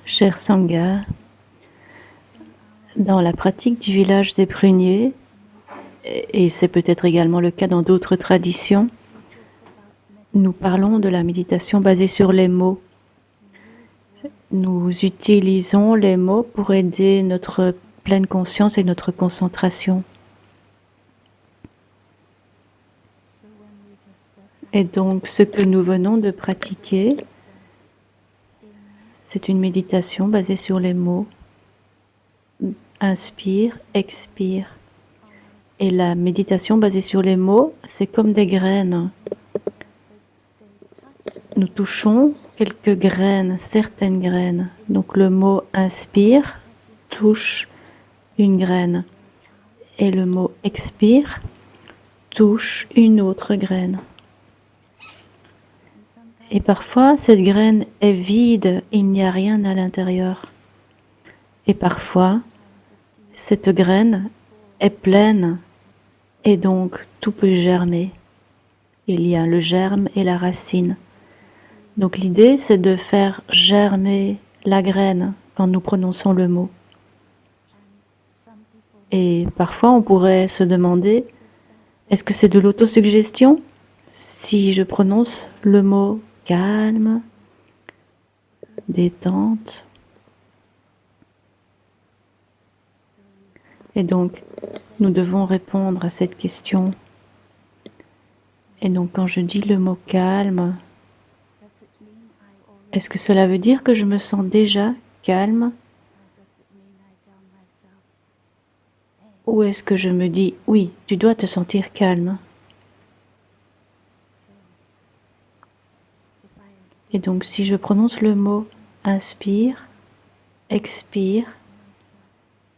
Cher Sangha, dans la pratique du village des pruniers, et c'est peut-être également le cas dans d'autres traditions, nous parlons de la méditation basée sur les mots. Nous utilisons les mots pour aider notre pleine conscience et notre concentration. Et donc, ce que nous venons de pratiquer, c'est une méditation basée sur les mots. Inspire, expire. Et la méditation basée sur les mots, c'est comme des graines. Nous touchons quelques graines, certaines graines. Donc le mot inspire touche une graine et le mot expire touche une autre graine. Et parfois, cette graine est vide, il n'y a rien à l'intérieur. Et parfois, cette graine est pleine et donc tout peut germer. Il y a le germe et la racine. Donc l'idée, c'est de faire germer la graine quand nous prononçons le mot. Et parfois, on pourrait se demander, est-ce que c'est de l'autosuggestion si je prononce le mot calme, détente? Et donc, nous devons répondre à cette question. Et donc, quand je dis le mot calme, est-ce que cela veut dire que je me sens déjà calme? Ou est-ce que je me dis, oui, tu dois te sentir calme? Et donc, si je prononce le mot inspire, expire,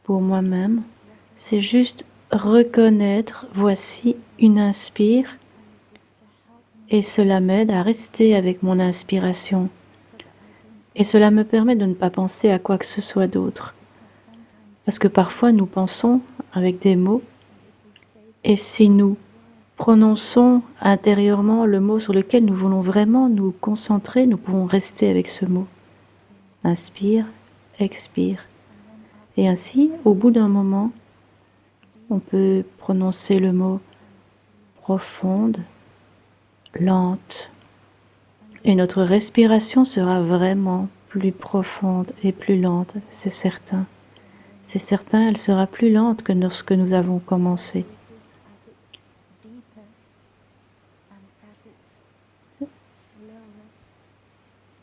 pour moi-même, c'est juste reconnaître, voici une inspire, et cela m'aide à rester avec mon inspiration. Et cela me permet de ne pas penser à quoi que ce soit d'autre. Parce que parfois nous pensons avec des mots, et si nous prononçons intérieurement le mot sur lequel nous voulons vraiment nous concentrer, nous pouvons rester avec ce mot. Inspire, expire. Et ainsi, au bout d'un moment, on peut prononcer le mot profonde, lente. Et notre respiration sera vraiment plus profonde et plus lente, c'est certain. C'est certain, elle sera plus lente que lorsque nous avons commencé.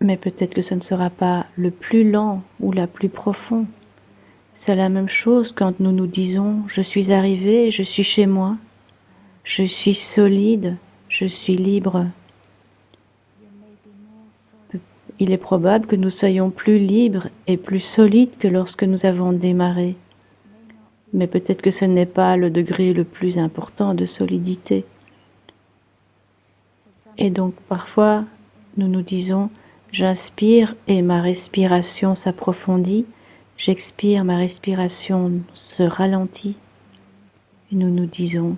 Mais peut-être que ce ne sera pas le plus lent ou la plus profonde. C'est la même chose quand nous nous disons « je suis arrivé, je suis chez moi, je suis solide, je suis libre ». Il est probable que nous soyons plus libres et plus solides que lorsque nous avons démarré. Mais peut-être que ce n'est pas le degré le plus important de solidité. Et donc parfois, nous nous disons « j'inspire et ma respiration s'approfondit ». J'expire, ma respiration se ralentit. Et nous nous disons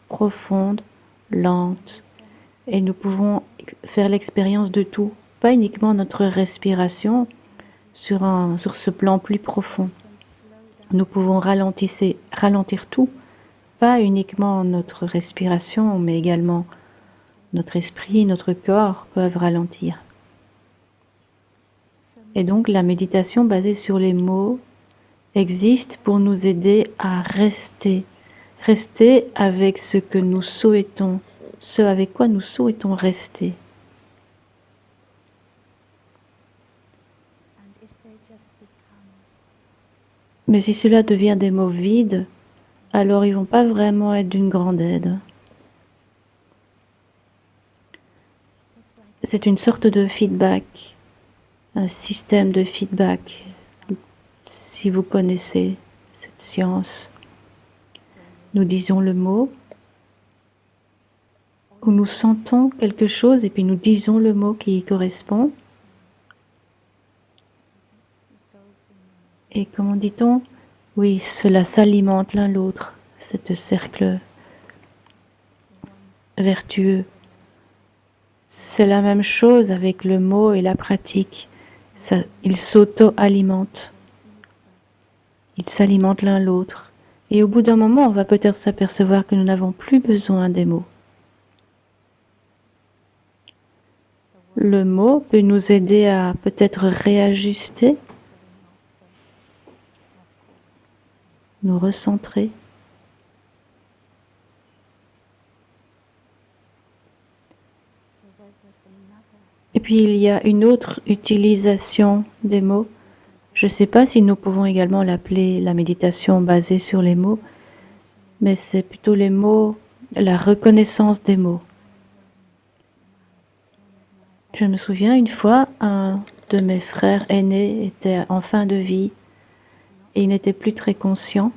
profonde, lente. Et nous pouvons faire l'expérience de tout, pas uniquement notre respiration sur ce plan plus profond. Nous pouvons ralentir tout, pas uniquement notre respiration, mais également notre esprit, notre corps peuvent ralentir. Et donc la méditation basée sur les mots existe pour nous aider à rester avec ce que nous souhaitons, ce avec quoi nous souhaitons rester. Mais si cela devient des mots vides, alors ils ne vont pas vraiment être d'une grande aide. C'est une sorte de feedback, un système de feedback, si vous connaissez cette science. Nous disons le mot, où nous sentons quelque chose et puis nous disons le mot qui y correspond. Et comment dit-on? Oui, cela s'alimente l'un l'autre, ce cercle vertueux. C'est la même chose avec le mot et la pratique. Ils s'auto-alimentent. Ils s'alimentent l'un l'autre. Et au bout d'un moment, on va peut-être s'apercevoir que nous n'avons plus besoin des mots. Le mot peut nous aider à peut-être réajuster, nous recentrer. Et puis il y a une autre utilisation des mots. Je ne sais pas si nous pouvons également l'appeler la méditation basée sur les mots, mais c'est plutôt les mots, la reconnaissance des mots. Je me souviens une fois, un de mes frères aînés était en fin de vie et il n'était plus très conscient,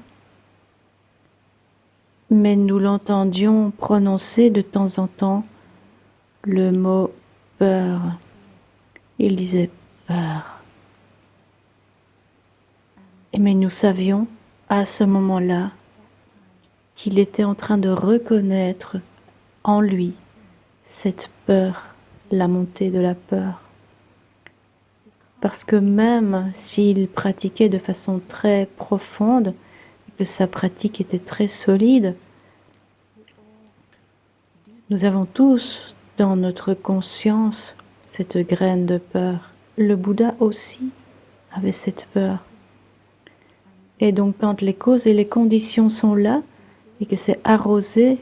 mais nous l'entendions prononcer de temps en temps le mot peur. Il disait peur. Mais nous savions à ce moment-là qu'il était en train de reconnaître en lui cette peur, la montée de la peur. Parce que même s'il pratiquait de façon très profonde, que sa pratique était très solide, nous avons tous dans notre conscience cette graine de peur. Le Bouddha aussi avait cette peur. Et donc quand les causes et les conditions sont là et que c'est arrosé,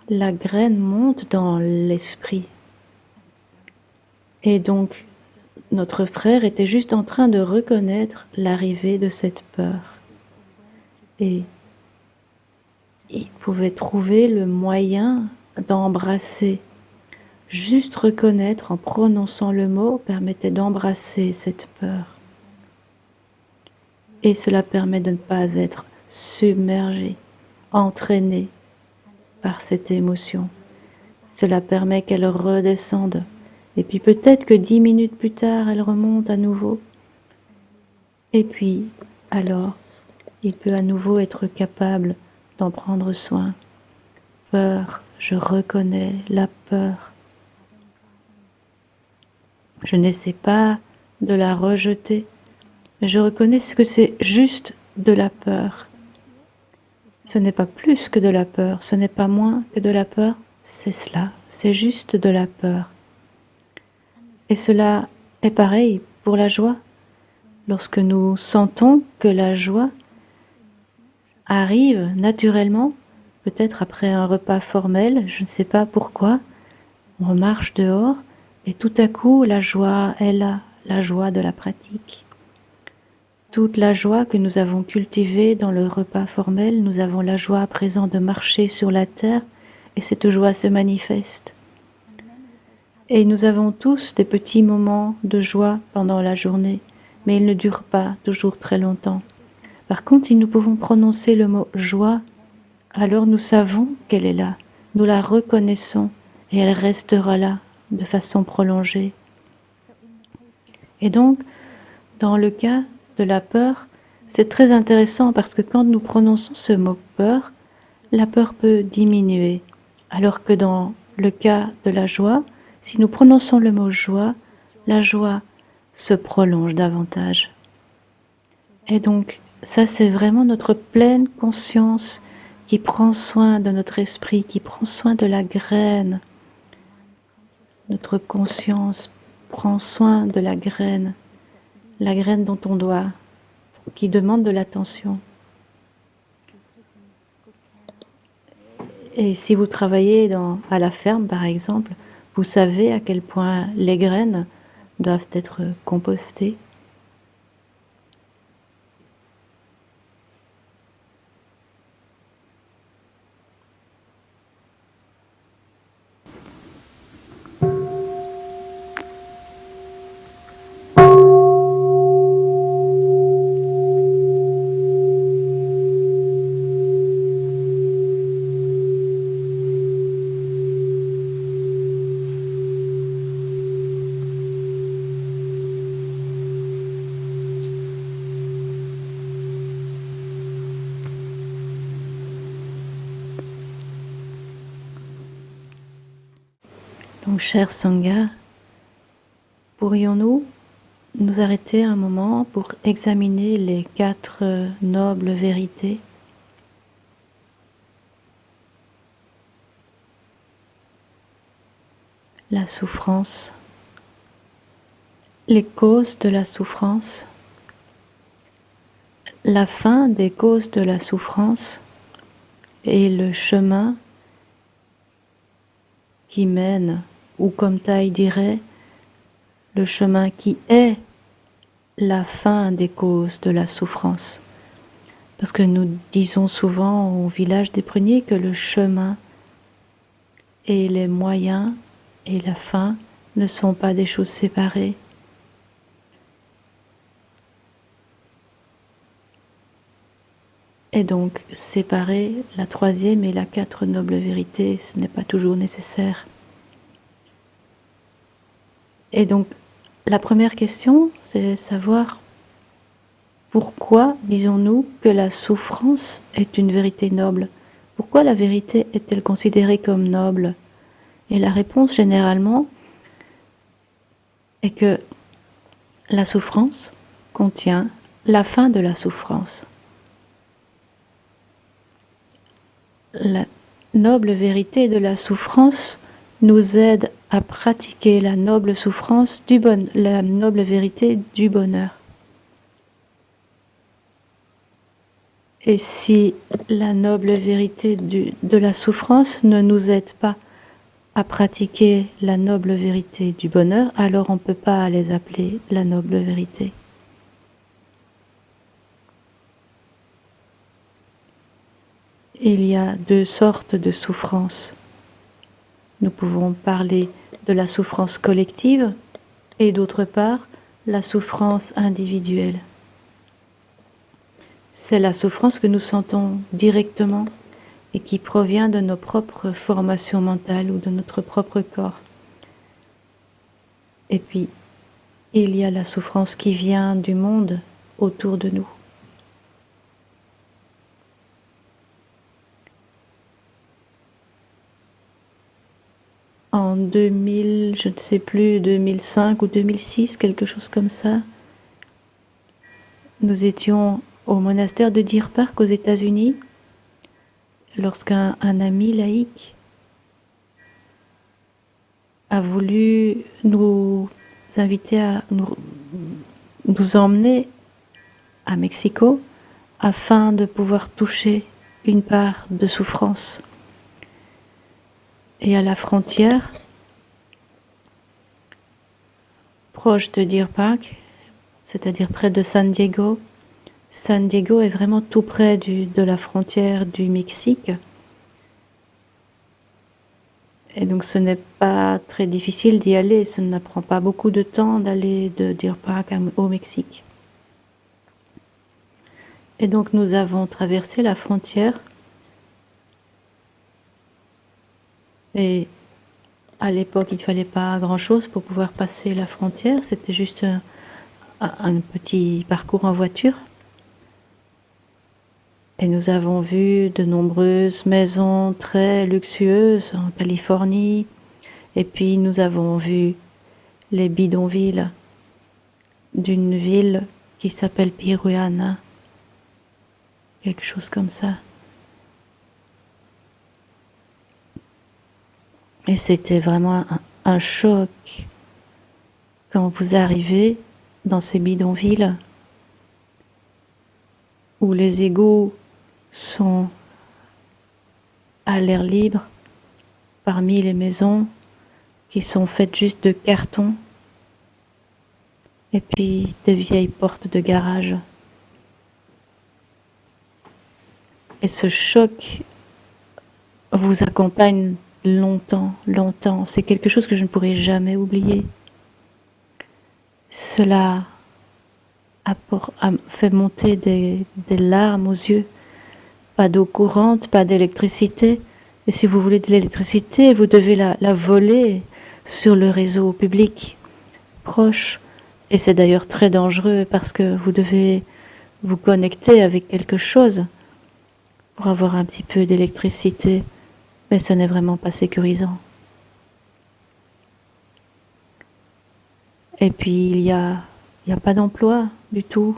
la graine monte dans l'esprit. Et donc notre frère était juste en train de reconnaître l'arrivée de cette peur. Et il pouvait trouver le moyen d'embrasser. Juste reconnaître en prononçant le mot permettait d'embrasser cette peur. Et cela permet de ne pas être submergé, entraîné par cette émotion. Cela permet qu'elle redescende. Et puis peut-être que 10 minutes plus tard, elle remonte à nouveau. Et puis, alors, il peut à nouveau être capable d'en prendre soin. Peur, je reconnais la peur. Je n'essaie pas de la rejeter, mais je reconnais ce que c'est juste de la peur. Ce n'est pas plus que de la peur, ce n'est pas moins que de la peur, c'est cela, c'est juste de la peur. Et cela est pareil pour la joie. Lorsque nous sentons que la joie arrive naturellement, peut-être après un repas formel, je ne sais pas pourquoi, on marche dehors et tout à coup la joie est là, la joie de la pratique. Toute la joie que nous avons cultivée dans le repas formel, nous avons la joie à présent de marcher sur la terre et cette joie se manifeste. Et nous avons tous des petits moments de joie pendant la journée, mais ils ne durent pas toujours très longtemps. Par contre, si nous pouvons prononcer le mot joie, alors nous savons qu'elle est là, nous la reconnaissons et elle restera là de façon prolongée. Et donc, dans le cas de la peur, c'est très intéressant parce que quand nous prononçons ce mot peur, la peur peut diminuer. Alors que dans le cas de la joie, si nous prononçons le mot joie, la joie se prolonge davantage. Et donc, ça c'est vraiment notre pleine conscience qui prend soin de notre esprit, qui prend soin de la graine. Notre conscience prend soin de la graine dont on doit, qui demande de l'attention. Et si vous travaillez à la ferme, par exemple, vous savez à quel point les graines doivent être compostées. Donc, cher Sangha, pourrions-nous nous arrêter un moment pour examiner les 4 nobles vérités. La souffrance, les causes de la souffrance, la fin des causes de la souffrance et le chemin qui mène, ou comme Thaï dirait, le chemin qui est la fin des causes de la souffrance. Parce que nous disons souvent au village des pruniers que le chemin et les moyens et la fin ne sont pas des choses séparées. Et donc, séparer la 3e et la 4 nobles vérités, ce n'est pas toujours nécessaire. Et donc, la première question, c'est savoir pourquoi disons-nous que la souffrance est une vérité noble? Pourquoi la vérité est-elle considérée comme noble? Et la réponse, généralement, est que la souffrance contient la fin de la souffrance. La noble vérité de la souffrance nous aide à pratiquer la noble souffrance la noble vérité du bonheur. Et si la noble vérité de la souffrance ne nous aide pas à pratiquer la noble vérité du bonheur, alors on ne peut pas les appeler la noble vérité. Il y a 2 sortes de souffrance. Nous pouvons parler de la souffrance collective et d'autre part, la souffrance individuelle. C'est la souffrance que nous sentons directement et qui provient de nos propres formations mentales ou de notre propre corps. Et puis, il y a la souffrance qui vient du monde autour de nous. En 2000, je ne sais plus, 2005 ou 2006, quelque chose comme ça, nous étions au monastère de Deer Park aux États-Unis lorsqu'un ami laïc a voulu nous inviter à nous emmener à Mexico afin de pouvoir toucher une part de souffrance. Et à la frontière, proche de Deer Park, c'est-à-dire près de San Diego est vraiment tout près de la frontière du Mexique. Et donc ce n'est pas très difficile d'y aller, ça ne prend pas beaucoup de temps d'aller de Deer Park au Mexique. Et donc nous avons traversé la frontière et à l'époque il ne fallait pas grand-chose pour pouvoir passer la frontière, c'était juste un petit parcours en voiture. Et nous avons vu de nombreuses maisons très luxueuses en Californie. Et puis nous avons vu les bidonvilles d'une ville qui s'appelle Piruana. Quelque chose comme ça. Et c'était vraiment un choc quand vous arrivez dans ces bidonvilles où les égouts sont à l'air libre parmi les maisons qui sont faites juste de carton et puis des vieilles portes de garage. Et ce choc vous accompagne longtemps, longtemps. C'est quelque chose que je ne pourrai jamais oublier. Cela a fait monter des larmes aux yeux. Pas d'eau courante, pas d'électricité. Et si vous voulez de l'électricité, vous devez la voler sur le réseau public proche. Et c'est d'ailleurs très dangereux parce que vous devez vous connecter avec quelque chose pour avoir un petit peu d'électricité. Mais ce n'est vraiment pas sécurisant. Et puis il y a Il n'y a pas d'emploi du tout.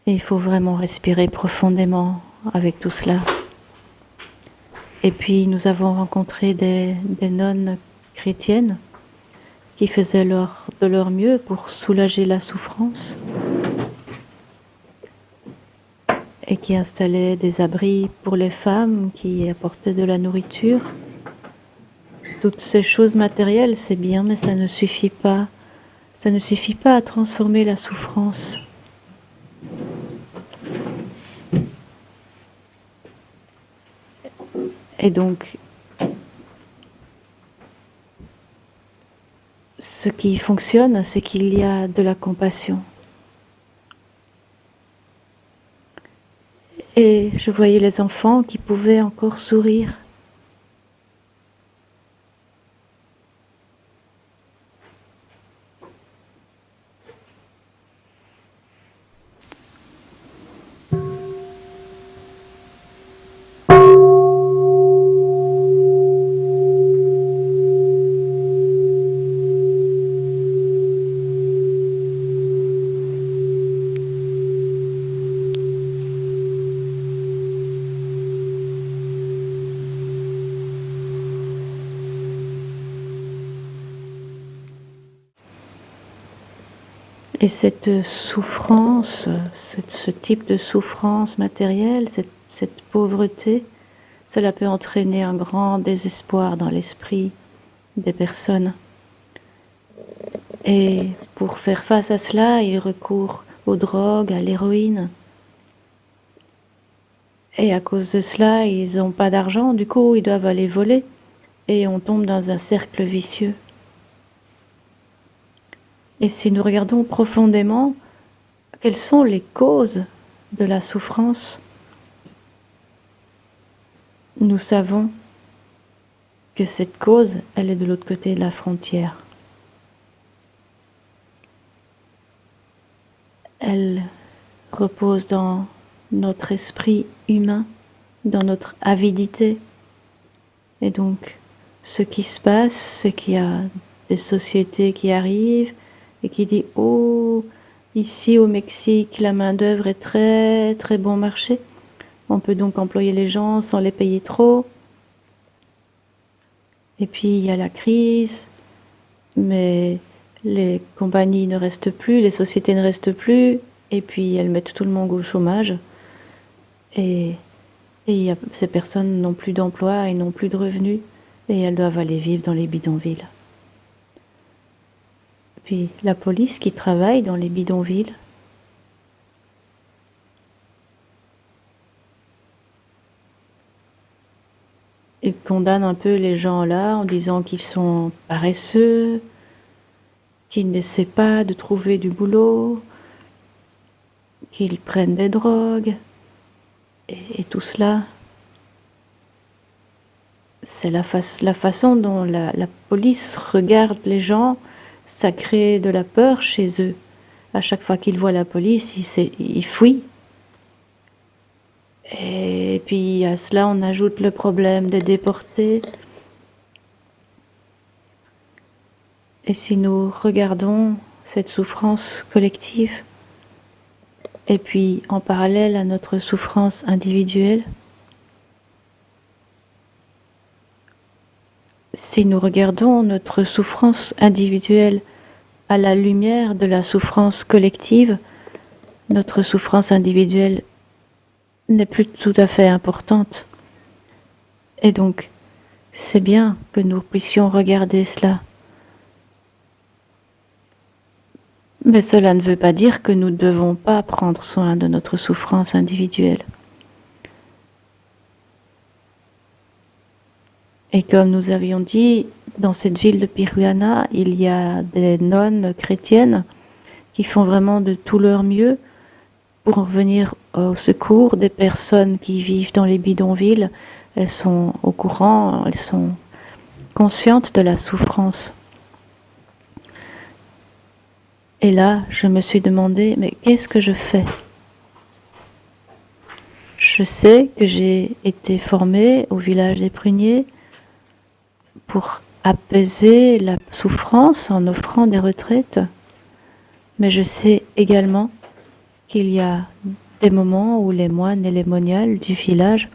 Et il faut vraiment respirer profondément avec tout cela. Et puis nous avons rencontré des nonnes chrétiennes qui faisaient de leur mieux pour soulager la souffrance et qui installaient des abris pour les femmes, qui apportaient de la nourriture. Toutes ces choses matérielles, c'est bien, mais ça ne suffit pas. Ça ne suffit pas à transformer la souffrance. Et donc, ce qui fonctionne, c'est qu'il y a de la compassion. Et je voyais les enfants qui pouvaient encore sourire. Et cette souffrance, ce type de souffrance matérielle, cette pauvreté, cela peut entraîner un grand désespoir dans l'esprit des personnes. Et pour faire face à cela, ils recourent aux drogues, à l'héroïne. Et à cause de cela, ils n'ont pas d'argent, du coup, ils doivent aller voler. Et on tombe dans un cercle vicieux. Et si nous regardons profondément, quelles sont les causes de la souffrance, nous savons que cette cause, elle est de l'autre côté de la frontière. Elle repose dans notre esprit humain, dans notre avidité. Et donc, ce qui se passe, c'est qu'il y a des sociétés qui arrivent et qui disent « Oh, ici au Mexique, la main-d'œuvre est très très bon marché. On peut donc employer les gens sans les payer trop. » Et puis il y a la crise, mais les compagnies ne restent plus, les sociétés ne restent plus, et puis elles mettent tout le monde au chômage. Et ces personnes n'ont plus d'emploi et n'ont plus de revenus, et elles doivent aller vivre dans les bidonvilles. Puis la police qui travaille dans les bidonvilles, ils condamnent un peu les gens là en disant qu'ils sont paresseux, qu'ils n'essaient pas de trouver du boulot, qu'ils prennent des drogues, et tout cela, c'est la façon dont la police regarde les gens, ça crée de la peur chez eux. À chaque fois qu'ils voient la police, ils fuient. Et puis à cela, on ajoute le problème des déportés. Et si nous regardons cette souffrance collective, et puis en parallèle à notre souffrance individuelle, si nous regardons notre souffrance individuelle à la lumière de la souffrance collective, notre souffrance individuelle n'est plus tout à fait importante. Et donc, c'est bien que nous puissions regarder cela. Mais cela ne veut pas dire que nous ne devons pas prendre soin de notre souffrance individuelle. Et comme nous avions dit, dans cette ville de Piruana, il y a des nonnes chrétiennes qui font vraiment de tout leur mieux pour venir au secours des personnes qui vivent dans les bidonvilles. Elles sont au courant, elles sont conscientes de la souffrance. Et là, je me suis demandé, mais qu'est-ce que je fais ? Je sais que j'ai été formée au village des Pruniers pour apaiser la souffrance en offrant des retraites, mais je sais également qu'il y a des moments où les moines et les moniales du village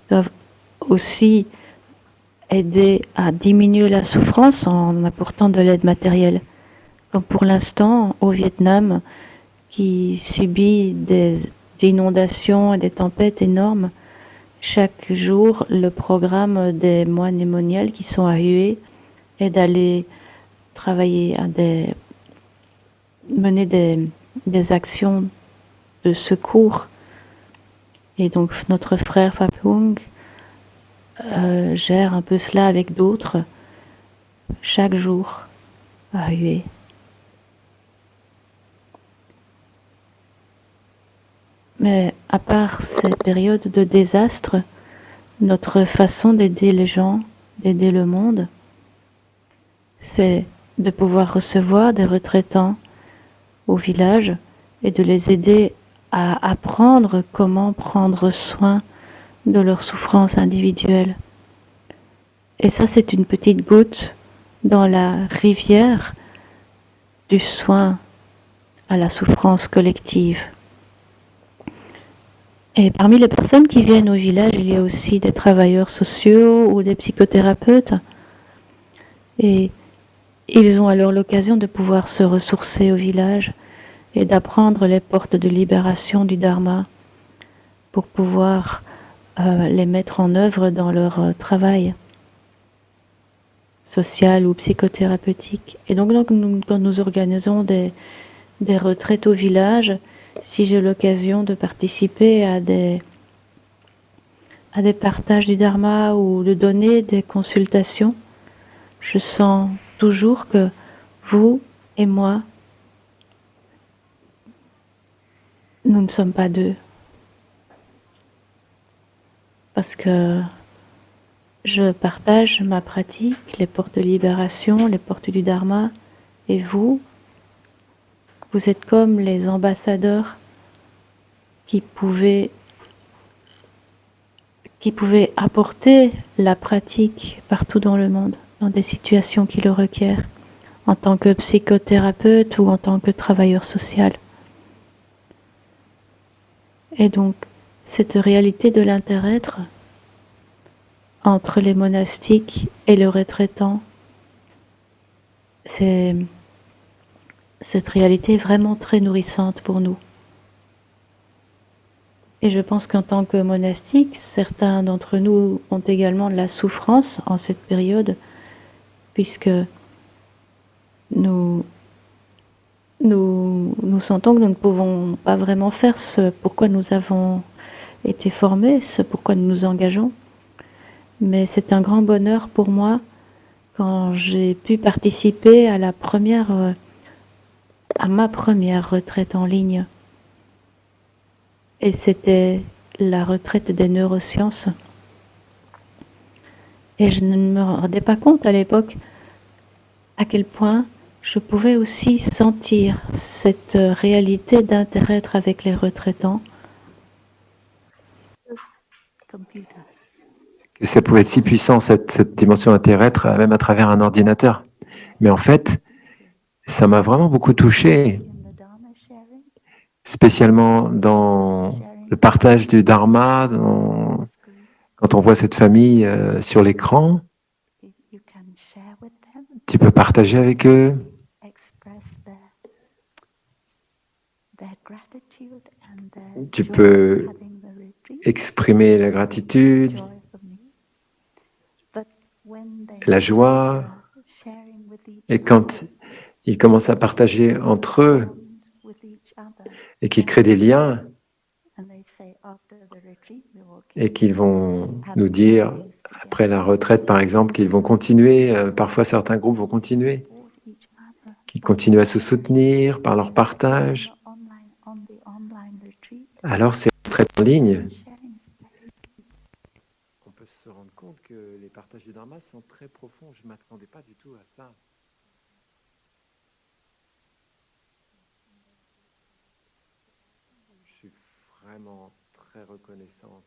doivent aussi aider à diminuer la souffrance en apportant de l'aide matérielle. Comme pour l'instant, au Vietnam, qui subit des inondations et des tempêtes énormes, chaque jour, le programme des moines et moniales qui sont à Hue est d'aller travailler mener des actions de secours. Et donc notre frère Phapong gère un peu cela avec d'autres chaque jour à Hue. Mais à part ces périodes de désastre, notre façon d'aider les gens, d'aider le monde, c'est de pouvoir recevoir des retraitants au village et de les aider à apprendre comment prendre soin de leur souffrance individuelle. Et ça, c'est une petite goutte dans la rivière du soin à la souffrance collective. Et parmi les personnes qui viennent au village, il y a aussi des travailleurs sociaux ou des psychothérapeutes. Et ils ont alors l'occasion de pouvoir se ressourcer au village et d'apprendre les portes de libération du Dharma pour pouvoir les mettre en œuvre dans leur travail social ou psychothérapeutique. Et donc quand nous organisons des retraites au village, si j'ai l'occasion de participer à des partages du Dharma ou de donner des consultations, je sens toujours que vous et moi, nous ne sommes pas deux. Parce que je partage ma pratique, les portes de libération, les portes du Dharma, et vous êtes comme les ambassadeurs qui pouvaient apporter la pratique partout dans le monde, dans des situations qui le requièrent, en tant que psychothérapeute ou en tant que travailleur social. Et donc, cette réalité de l'inter-être entre les monastiques et le retraitant, cette réalité est vraiment très nourrissante pour nous. Et je pense qu'en tant que monastique, certains d'entre nous ont également de la souffrance en cette période, puisque nous sentons que nous ne pouvons pas vraiment faire ce pourquoi nous avons été formés, ce pourquoi nous nous engageons. Mais c'est un grand bonheur pour moi quand j'ai pu participer à ma première retraite en ligne. Et c'était la retraite des neurosciences. Et je ne me rendais pas compte à l'époque à quel point je pouvais aussi sentir cette réalité d'inter-être avec les retraitants. Que ça pouvait être si puissant, cette dimension inter-être, même à travers un ordinateur. Mais en fait, ça m'a vraiment beaucoup touché, spécialement dans le partage du Dharma, quand on voit cette famille sur l'écran, tu peux partager avec eux, tu peux exprimer la gratitude, la joie, et quand ils commencent à partager entre eux et qu'ils créent des liens et qu'ils vont nous dire, après la retraite par exemple, qu'ils vont continuer, parfois certains groupes vont continuer, qu'ils continuent à se soutenir par leur partage, alors ces retraites en ligne, on peut se rendre compte que les partages du Dharma sont très profonds. Je ne m'attendais pas du tout à ça. Je suis vraiment très reconnaissante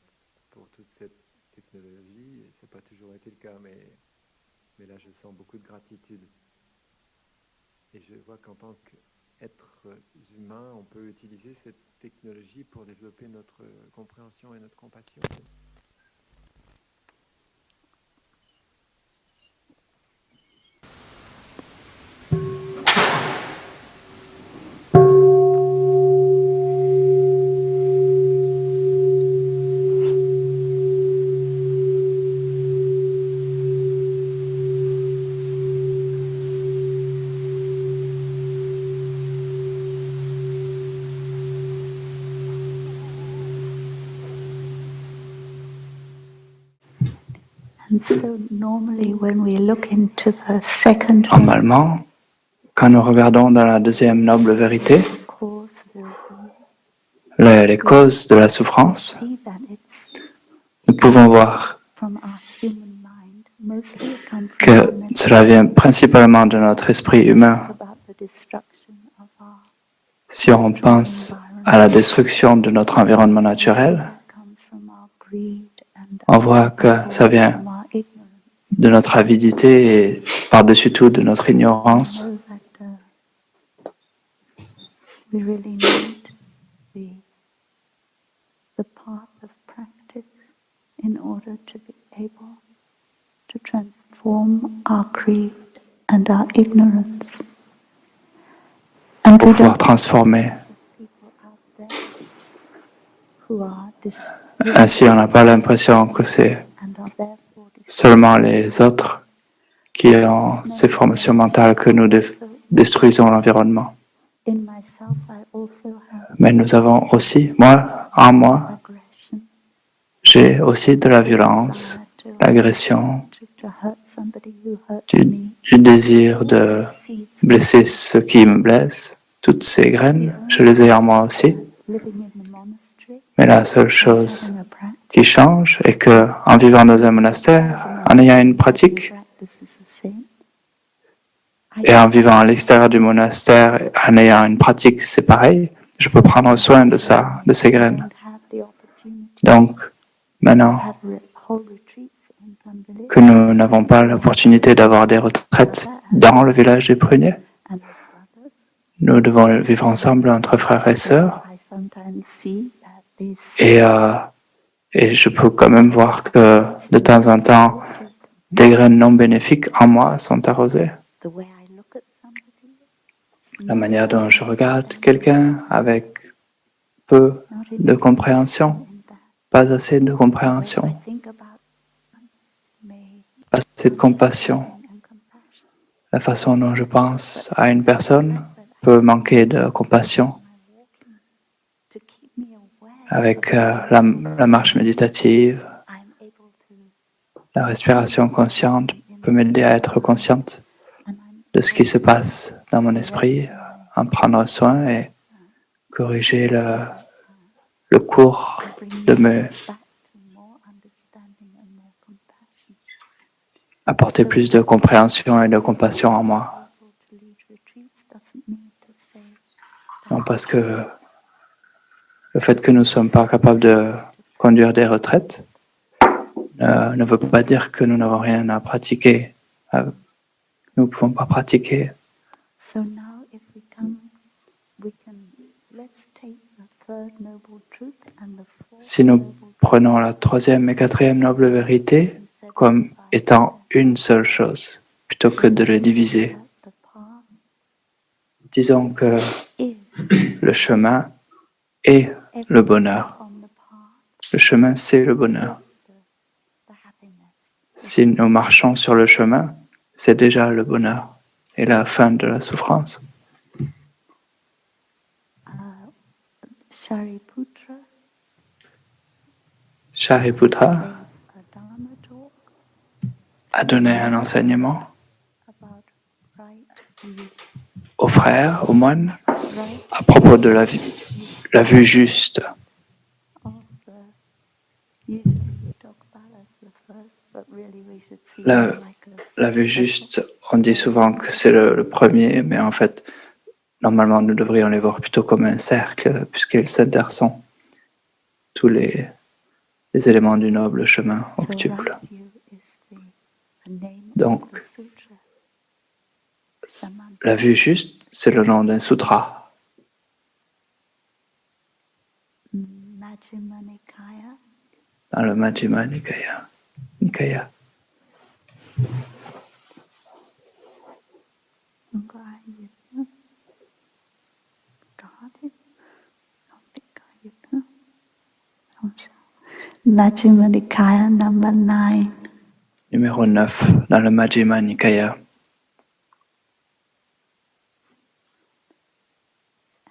pour toute cette technologie. Ça n'a pas toujours été le cas, mais Mais là, je sens beaucoup de gratitude. Et je vois qu'en tant qu'être humain, on peut utiliser cette technologie pour développer notre compréhension et notre compassion. Normalement, quand nous regardons dans la deuxième noble vérité, les causes de la souffrance, nous pouvons voir que cela vient principalement de notre esprit humain. Si on pense à la destruction de notre environnement naturel, on voit que ça vient de notre avidité et par-dessus tout de notre ignorance. Pour pouvoir transformer. Ainsi, on n'a pas l'impression que c'est seulement les autres qui ont ces formations mentales que nous détruisons l'environnement. Mais nous avons aussi, en moi, j'ai aussi de la violence, l'agression, du désir de blesser ceux qui me blessent. Toutes ces graines, je les ai en moi aussi. Mais la seule chose qui change est que, en vivant dans un monastère, en ayant une pratique, et en vivant à l'extérieur du monastère, en ayant une pratique, c'est pareil. Je peux prendre soin de ça, de ces graines. Donc, maintenant que nous n'avons pas l'opportunité d'avoir des retraites dans le village des pruniers, nous devons vivre ensemble entre frères et sœurs. Et je peux quand même voir que de temps en temps, des graines non bénéfiques en moi sont arrosées. La manière dont je regarde quelqu'un avec peu de compréhension, pas assez de compréhension, pas assez de compassion. La façon dont je pense à une personne peut manquer de compassion. Avec la marche méditative, la respiration consciente peut m'aider à être consciente de ce qui se passe dans mon esprit, en prendre soin et corriger le cours de apporter plus de compréhension et de compassion en moi. Non, parce que le fait que nous ne sommes pas capables de conduire des retraites ne veut pas dire que nous n'avons rien à pratiquer. Nous ne pouvons pas pratiquer. Si nous prenons la troisième et quatrième noble vérité comme étant une seule chose, plutôt que de les diviser, disons que le chemin est le bonheur. Le chemin, c'est le bonheur. Si nous marchons sur le chemin, c'est déjà le bonheur et la fin de la souffrance. Shariputra a donné un enseignement aux frères, aux moines, à propos de la vue juste. La vue juste, on dit souvent que c'est le premier, mais en fait, normalement, nous devrions les voir plutôt comme un cercle, puisqu'ils s'intersont tous les éléments du noble chemin octuple. Donc, La vue juste, c'est le nom d'un sutra. Dans le Majjhima Nikaya. Majjhima Nikaya number 9. Numéro 9, dans le Majjhima Nikaya.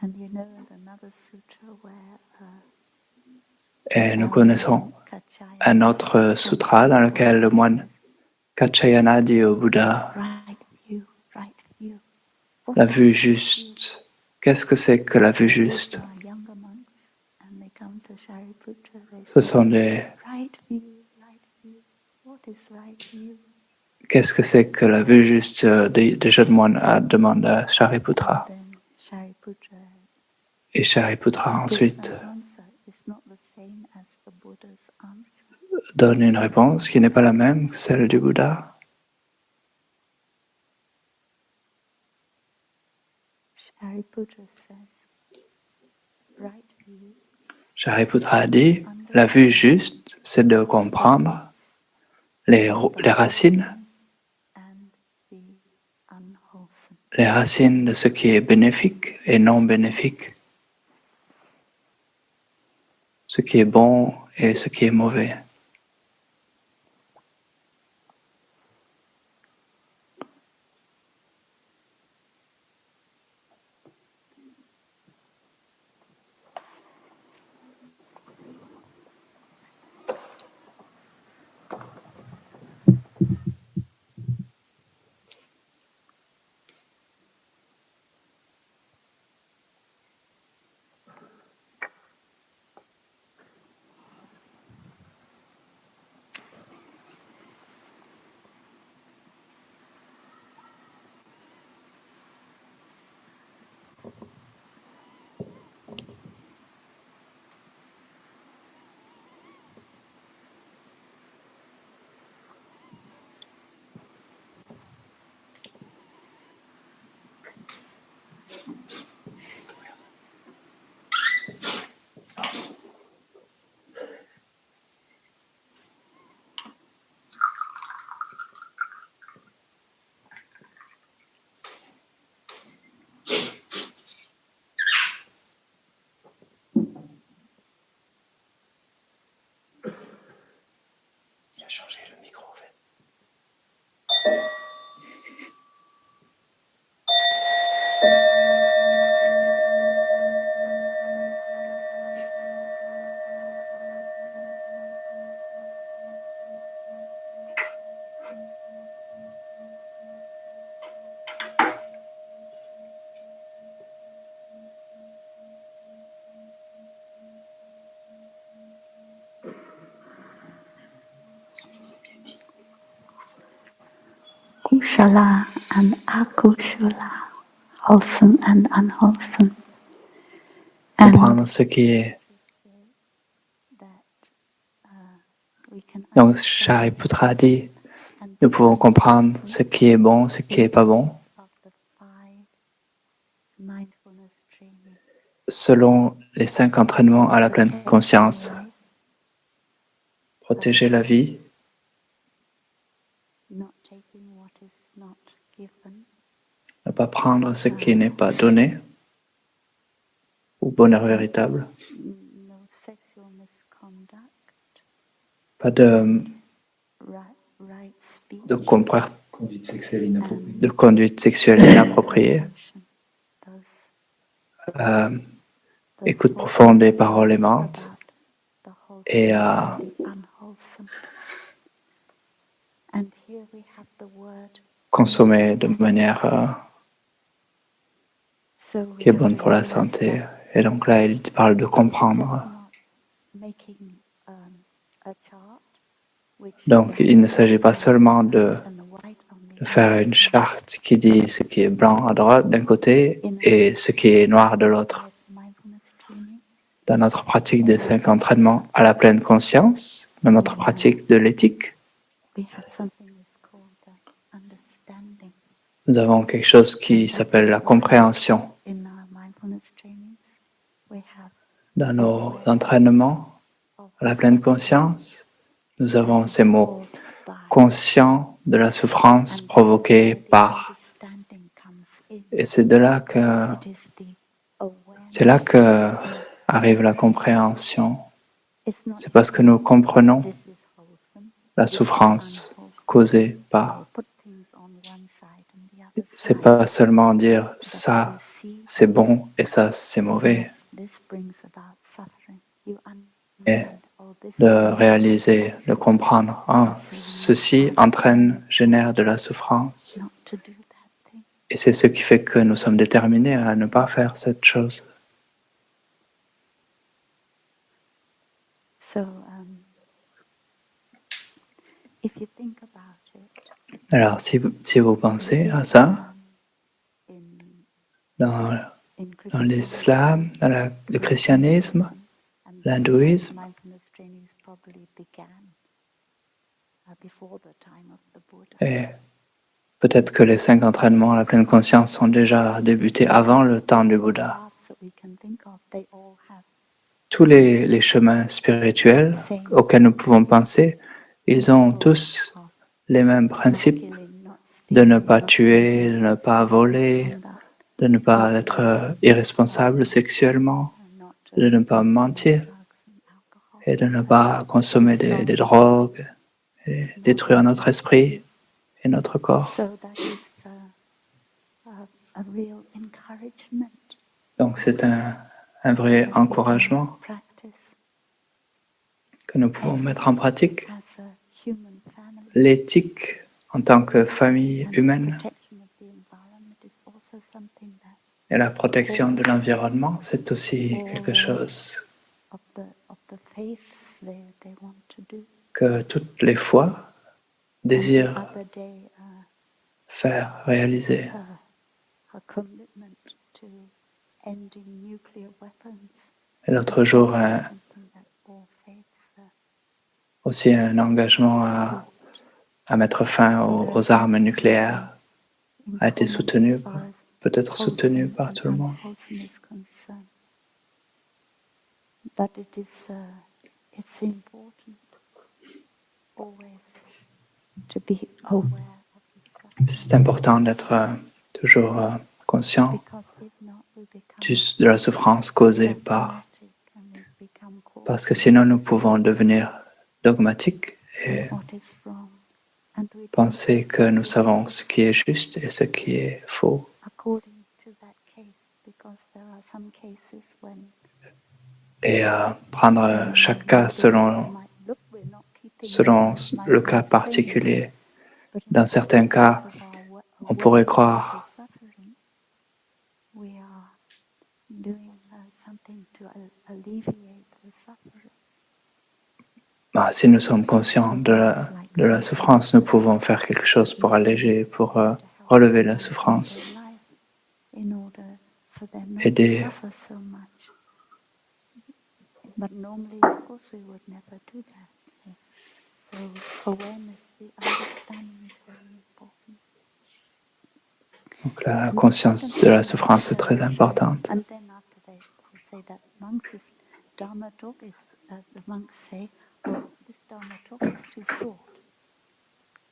And you know another sutra where Et nous connaissons un autre sutra dans lequel le moine Kaccayana dit au Bouddha, la vue juste. Qu'est-ce que c'est que la vue juste? Ce sont des... Qu'est-ce que c'est que la vue juste des jeunes moines a demandé à Shariputra. Et Shariputra ensuite donne une réponse qui n'est pas la même que celle du Bouddha. Shariputra a dit, la vue juste, c'est de comprendre les racines de ce qui est bénéfique et non bénéfique, ce qui est bon et ce qui est mauvais. Il a changé le micro en fait. Kushala and akushala, wholesome and unwholesome. Comprendre ce qui est. Donc Shariputra a dit, nous pouvons comprendre ce qui est bon, ce qui n'est pas bon, selon les 5 entraînements à la pleine conscience. Protéger la vie, ne pas prendre ce qui n'est pas donné, ou bonheur véritable, pas de conduite sexuelle inappropriée, écoute profonde des paroles aimantes et consommer de manière qui est bonne pour la santé. Et donc là, il parle de comprendre. Donc il ne s'agit pas seulement de faire une charte qui dit ce qui est blanc à droite d'un côté et ce qui est noir de l'autre. Dans notre pratique des 5 entraînements à la pleine conscience, dans notre pratique de l'éthique, nous avons quelque chose qui s'appelle la compréhension. In our mindfulness trainings, we have Dans nos entraînements à la pleine conscience, nous avons ces mots caused by, conscient de la souffrance provoquée par. understanding comes in. Et c'est de là que It is the awareness. c'est là que arrive la compréhension. It's not C'est parce que nous comprenons this is wholesome, la this is souffrance unwholesome. causée par. Or put things on one side and the other C'est side. pas seulement dire But ça we see c'est bon et ça c'est mauvais, yes, this brings about suffering. You et understand, oh, this de brings réaliser, about de comprendre, ah, ceci entraîne, génère de la souffrance. not to do that thing. Et c'est ce qui fait que nous sommes déterminés à ne pas faire cette chose. So, if you think about it, Alors, si vous pensez à ça, in, dans, in dans Christianity, l'islam, dans le christianisme, and l'hindouisme, mindfulness trainings probably began before the time of the Buddha. et peut-être que les 5 entraînements à la pleine conscience ont déjà débuté avant le temps du Bouddha. Paths that we can think of, they all have Tous les chemins spirituels auxquels nous pouvons penser, ils ont tous of les mêmes not principes killing, not de ne stealing, pas not tuer, de ne pas voler, and that, de ne pas être irresponsable sexuellement, not de ne pas consuming mentir drugs and alcohol. et de ne pas consommer des drogues et détruire notre esprit et notre corps. So that is a real encouragement Donc c'est un vrai encouragement practice que nous pouvons mettre en pratique. as a human family. L'éthique en tant que famille And humaine protection of the environment is also something that et la protection de l'environnement, c'est aussi quelque chose of the faiths they want to do. que toutes les foi And the désirent other day, faire, réaliser. a commitment to ending nuclear weapons. Et l'autre jour, Something that all faiths aussi un engagement à mettre fin aux armes nucléaires a été soutenu, peut-être soutenu par tout le monde. But it's important always to be aware of the suffering, C'est important d'être toujours conscient because if not, we become de la souffrance causée par, dogmatic and we become caught parce que sinon nous pouvons devenir dogmatiques et in what is wrong, and we don't penser que nous savons ce qui est juste et ce qui est faux. according to that case, because there are some cases when Et prendre chaque cas selon le cas particulier. Dans certains cas, on pourrait croire si nous sommes conscients de la souffrance, nous pouvons faire quelque chose pour alléger, pour relever la souffrance, aider. But normally, of course, we would never do that. So awareness, the understanding is very important. Donc la conscience de la souffrance est très importante. And then after they say that monks' Dharma talk is, the monks say, well, this Dharma talk is too short.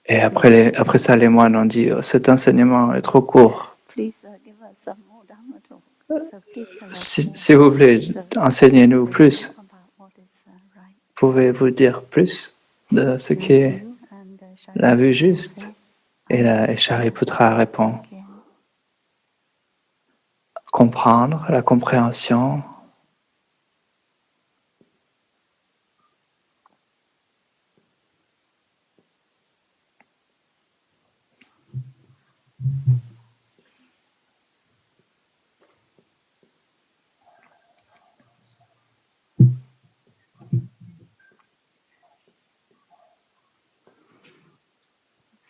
Et après ça, les moines ont dit, oh, cet enseignement est trop court. Please give us some more Dharma talk. So please tell us more. S'il vous plaît, enseignez-nous So plus. talk about what is right. Pouvez-vous dire plus de ce qui est And la vue juste? Et Shariputra répond, again, comprendre, la compréhension.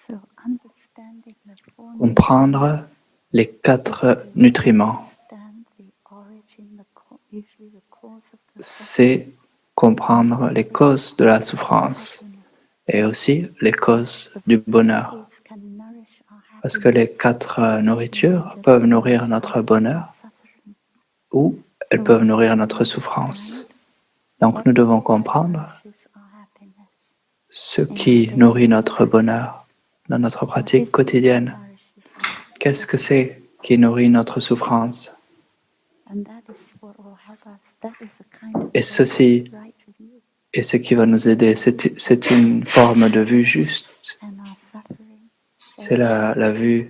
so understanding the four Comprendre les 4 nutriments, understand the origin, usually the cause of the c'est comprendre les causes de la souffrance happiness. et aussi les causes du bonheur. Foods can nourish our Parce que les 4 nourritures peuvent nourrir notre bonheur ou elles peuvent nourrir notre souffrance. Donc nous devons comprendre ce qui nourrit notre bonheur dans notre pratique quotidienne. Qu'est-ce que c'est qui nourrit notre souffrance? Et ceci est ce qui va nous aider. C'est une forme de vue juste. C'est la vue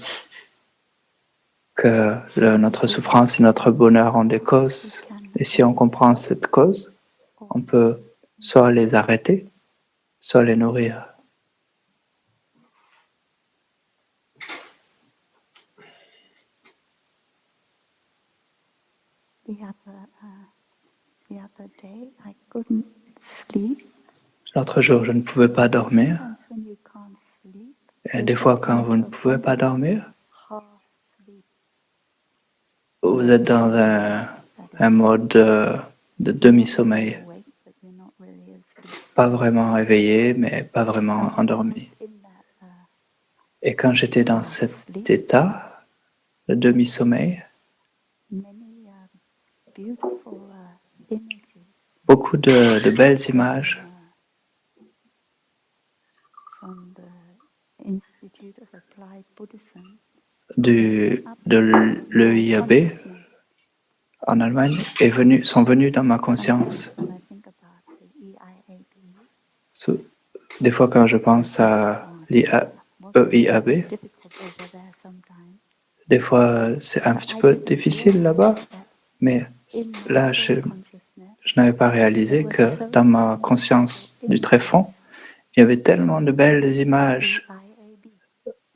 que notre souffrance et notre bonheur ont des causes. Et si on comprend cette cause, on peut soit les arrêter, soit les nourrir. L'autre jour, je ne pouvais pas dormir. Et des fois, quand vous ne pouvez pas dormir, vous êtes dans un mode de demi-sommeil. Pas vraiment éveillé, mais pas vraiment endormi. Et quand j'étais dans cet état de demi-sommeil, beaucoup de belles images de l'EIAB en Allemagne sont venus dans ma conscience. Des fois, quand je pense à l'EIAB, des fois, c'est un petit peu difficile là-bas, mais là, je n'avais pas réalisé que dans ma conscience du tréfonds, il y avait tellement de belles images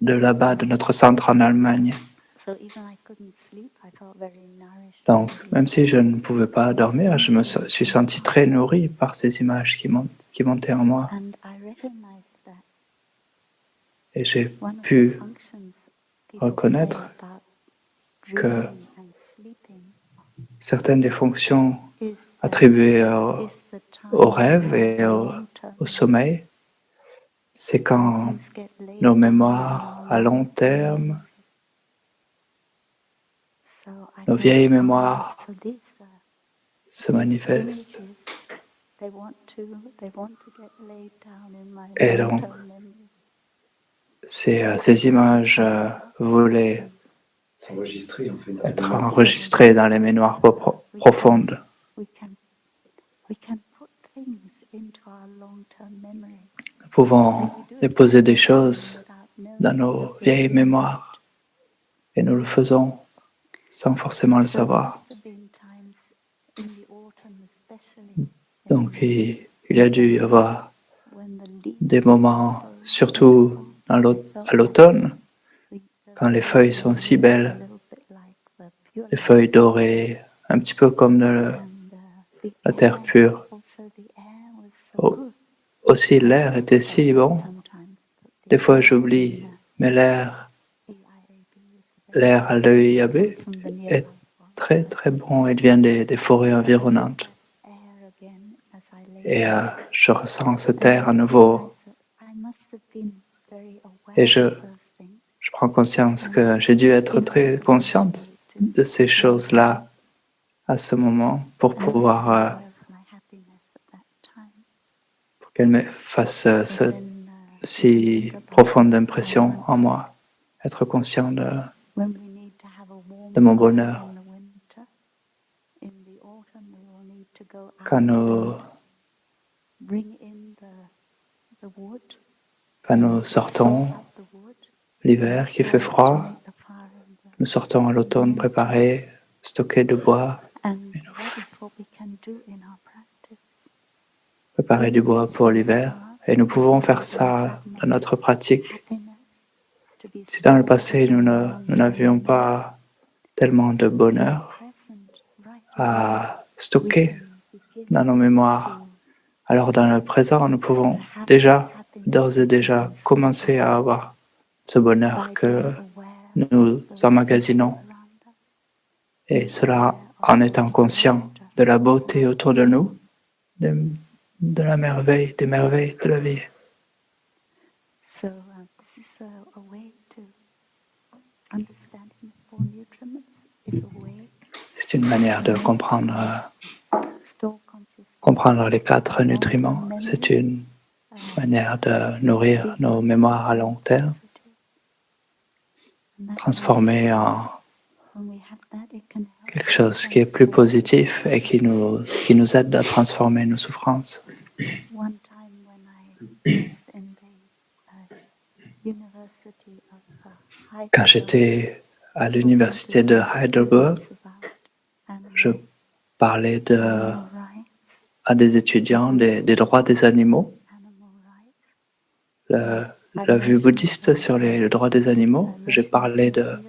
de là-bas, de notre centre en Allemagne. Donc, même si je ne pouvais pas dormir, je me suis senti très nourri par ces images qui montaient en moi. Et j'ai pu reconnaître que certaines des fonctions attribuées au rêve et au sommeil, c'est quand nos mémoires à long terme, nos vieilles mémoires se manifestent. Et donc, ces images voulaient être enregistrées dans les mémoires profondes. Nous pouvons déposer des choses dans nos vieilles mémoires et nous le faisons sans forcément le savoir. Donc il y a dû y avoir des moments, surtout à l'automne, quand les feuilles sont si belles, les feuilles dorées, un petit peu comme la terre pure. Aussi l'air était si bon. Des fois j'oublie, mais l'air à l'EIAB est très très bon. Il vient des forêts environnantes. Et je ressens cette air à nouveau. Et je prends conscience que j'ai dû être très consciente de ces choses-là à ce moment pour pouvoir pour qu'elles me fassent si profonde impression en moi, être conscient de mon bonheur. Quand nous sortons l'hiver qui fait froid, nous sortons à l'automne préparer, stocker du bois, préparer du bois pour l'hiver. Et nous pouvons faire ça dans notre pratique. Si dans le passé, nous n'avions pas tellement de bonheur à stocker dans nos mémoires, alors dans le présent, nous pouvons d'ores et déjà, commencer à avoir ce bonheur que nous emmagasinons. Et cela en étant conscient de la beauté autour de nous, de la merveille, des merveilles de la vie. understanding the four nutriments is a way. C'est une manière de comprendre, Store consciousness. comprendre les 4 nutriments. C'est une manière de nourrir nos mémoires à long terme, transformer en When we have that, it can help quelque chose qui est plus positif et qui nous aide à transformer nos souffrances. One time when I was in the University of Quand Heidelberg, j'étais à l'université de Heidelberg, je parlais animal rights, à des étudiants des droits des animaux, animal rights. la vue bouddhiste sur les droits des animaux. J'ai parlé de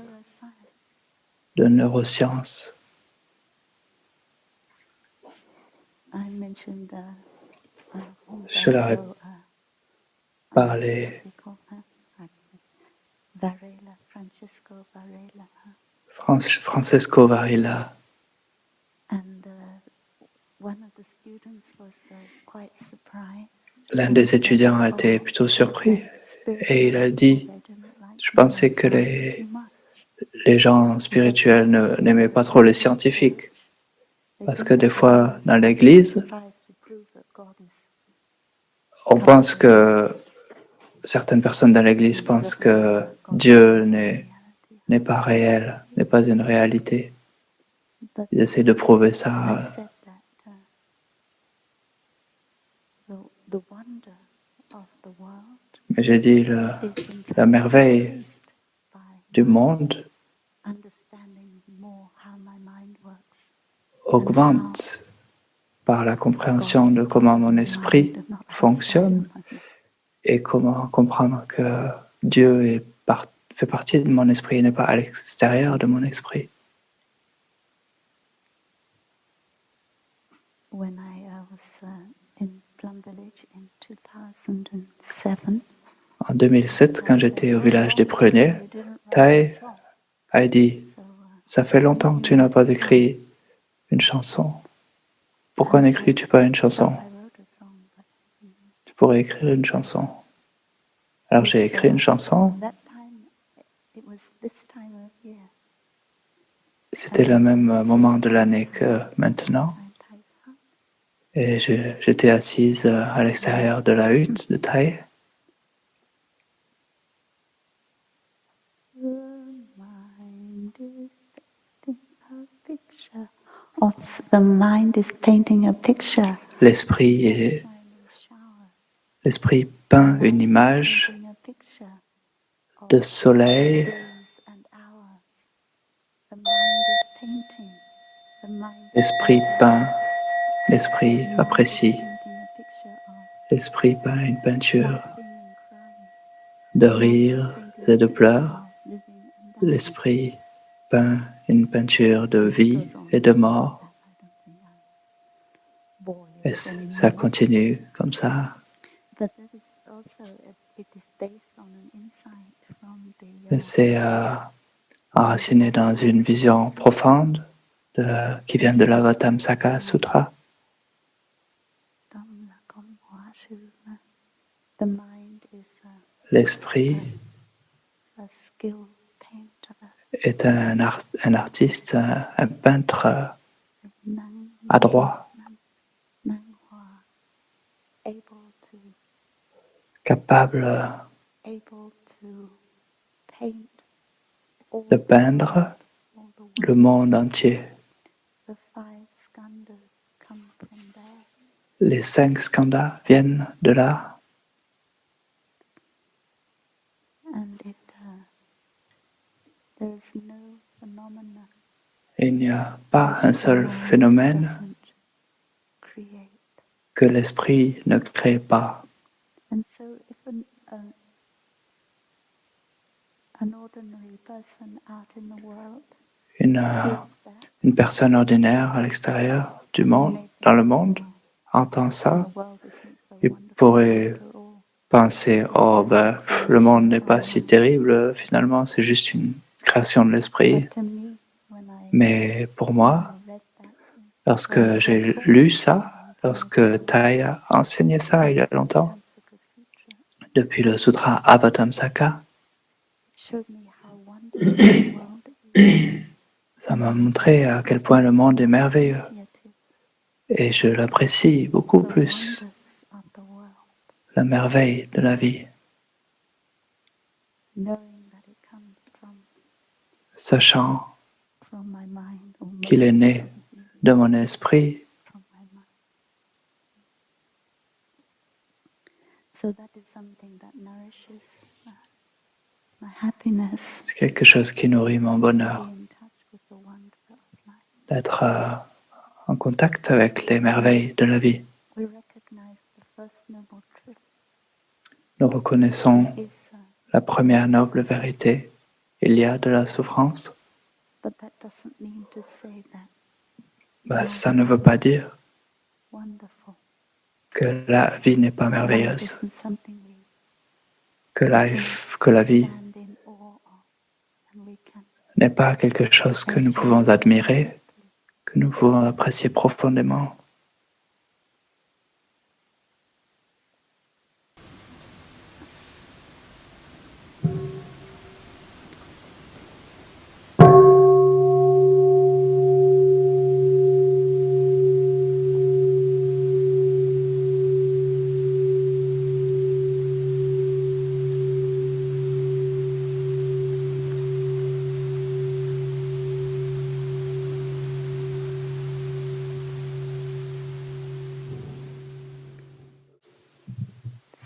neurosciences. I mentioned Je leur ai parlé Varela, Francesco Varela, Francesco Varela. and one of the students was quite surprised. L'un des étudiants a été plutôt surpris et il a dit, je pensais que les gens spirituels n'aimaient pas trop les scientifiques. Parce que des fois, dans l'Église, on pense que certaines personnes dans l'Église pensent que Dieu n'est pas réel, n'est pas une réalité. Ils essaient de prouver ça. Mais j'ai dit, la merveille du monde augmente par la compréhension de comment mon esprit fonctionne et comment comprendre que Dieu fait partie de mon esprit et n'est pas à l'extérieur de mon esprit. When I was in Plum Village in 2007, En 2007, quand j'étais au village des Pruniers, Tai a dit, ça fait longtemps que tu n'as pas écrit une chanson. Pourquoi n'écris-tu pas une chanson? Tu pourrais écrire une chanson. Alors j'ai écrit une chanson. C'était le même moment de l'année que maintenant. Et j'étais assise à l'extérieur de la hutte de Tai. The mind is painting a picture. L'esprit peint une image de soleil. L'esprit peint, l'esprit apprécie. L'esprit peint une peinture de rire et de pleurs. L'esprit peint une peinture de vie et de mort. Et ça continue comme ça. Mais c'est enraciné dans une vision profonde qui vient de l'Avatamsaka Sutra. L'esprit est un artiste, un peintre adroit, capable de peindre le monde entier. Les 5 skandhas viennent de là. Il n'y a pas un seul phénomène que l'esprit ne crée pas. Une personne ordinaire à l'extérieur du monde, dans le monde, entend ça, il pourrait penser, oh ben, le monde n'est pas si terrible, finalement c'est juste une création de l'esprit. Mais pour moi, lorsque j'ai lu ça, lorsque Tai a enseigné ça il y a longtemps, depuis le sutra Avatamsaka, the world is Ça m'a montré à quel point le monde est merveilleux appreciative et je l'apprécie beaucoup of the plus, wonders of the world, la merveille de la vie, knowing that it comes sachant from my mind, or qu'il most est of né it is even de mon esprit. from my mind. So that is something that nourishes my happiness, C'est quelque chose qui nourrit mon to be bonheur, in touch with the wonder of life. d'être en contact avec les merveilles de la vie. We recognize the first noble truth. Nous reconnaissons There is, la première noble vérité. Il y a de la souffrance. but that doesn't mean to say that Ça ne veut pas dire wonderful. que la vie n'est pas Life merveilleuse, isn't something we que la vie stand in awe of, and we can n'est pas quelque chose que nous pouvons admirer, que nous pouvons apprécier profondément.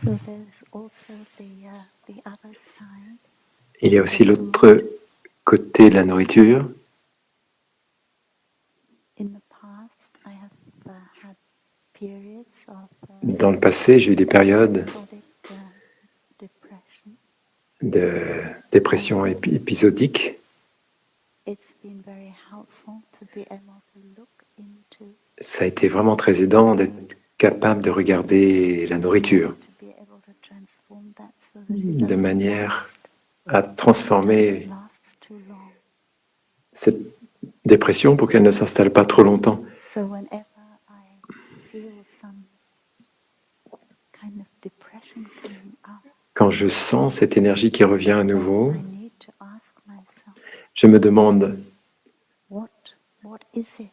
So there's also the other side. Il y a aussi l'autre côté de la nourriture. In the past, I have had periods of Dans le passé, j'ai eu des périodes episodic depression. de dépression épisodique. It's been very helpful to be able to look into, Ça a été vraiment très aidant d'être capable de regarder la nourriture to be able to transform that so that it de doesn't manière à transformer last too long. cette dépression pour qu'elle ne s'installe pas trop longtemps. So whenever I feel some kind of depression coming up, Quand je sens cette énergie qui revient à nouveau, I need to ask myself, je me demande what is it?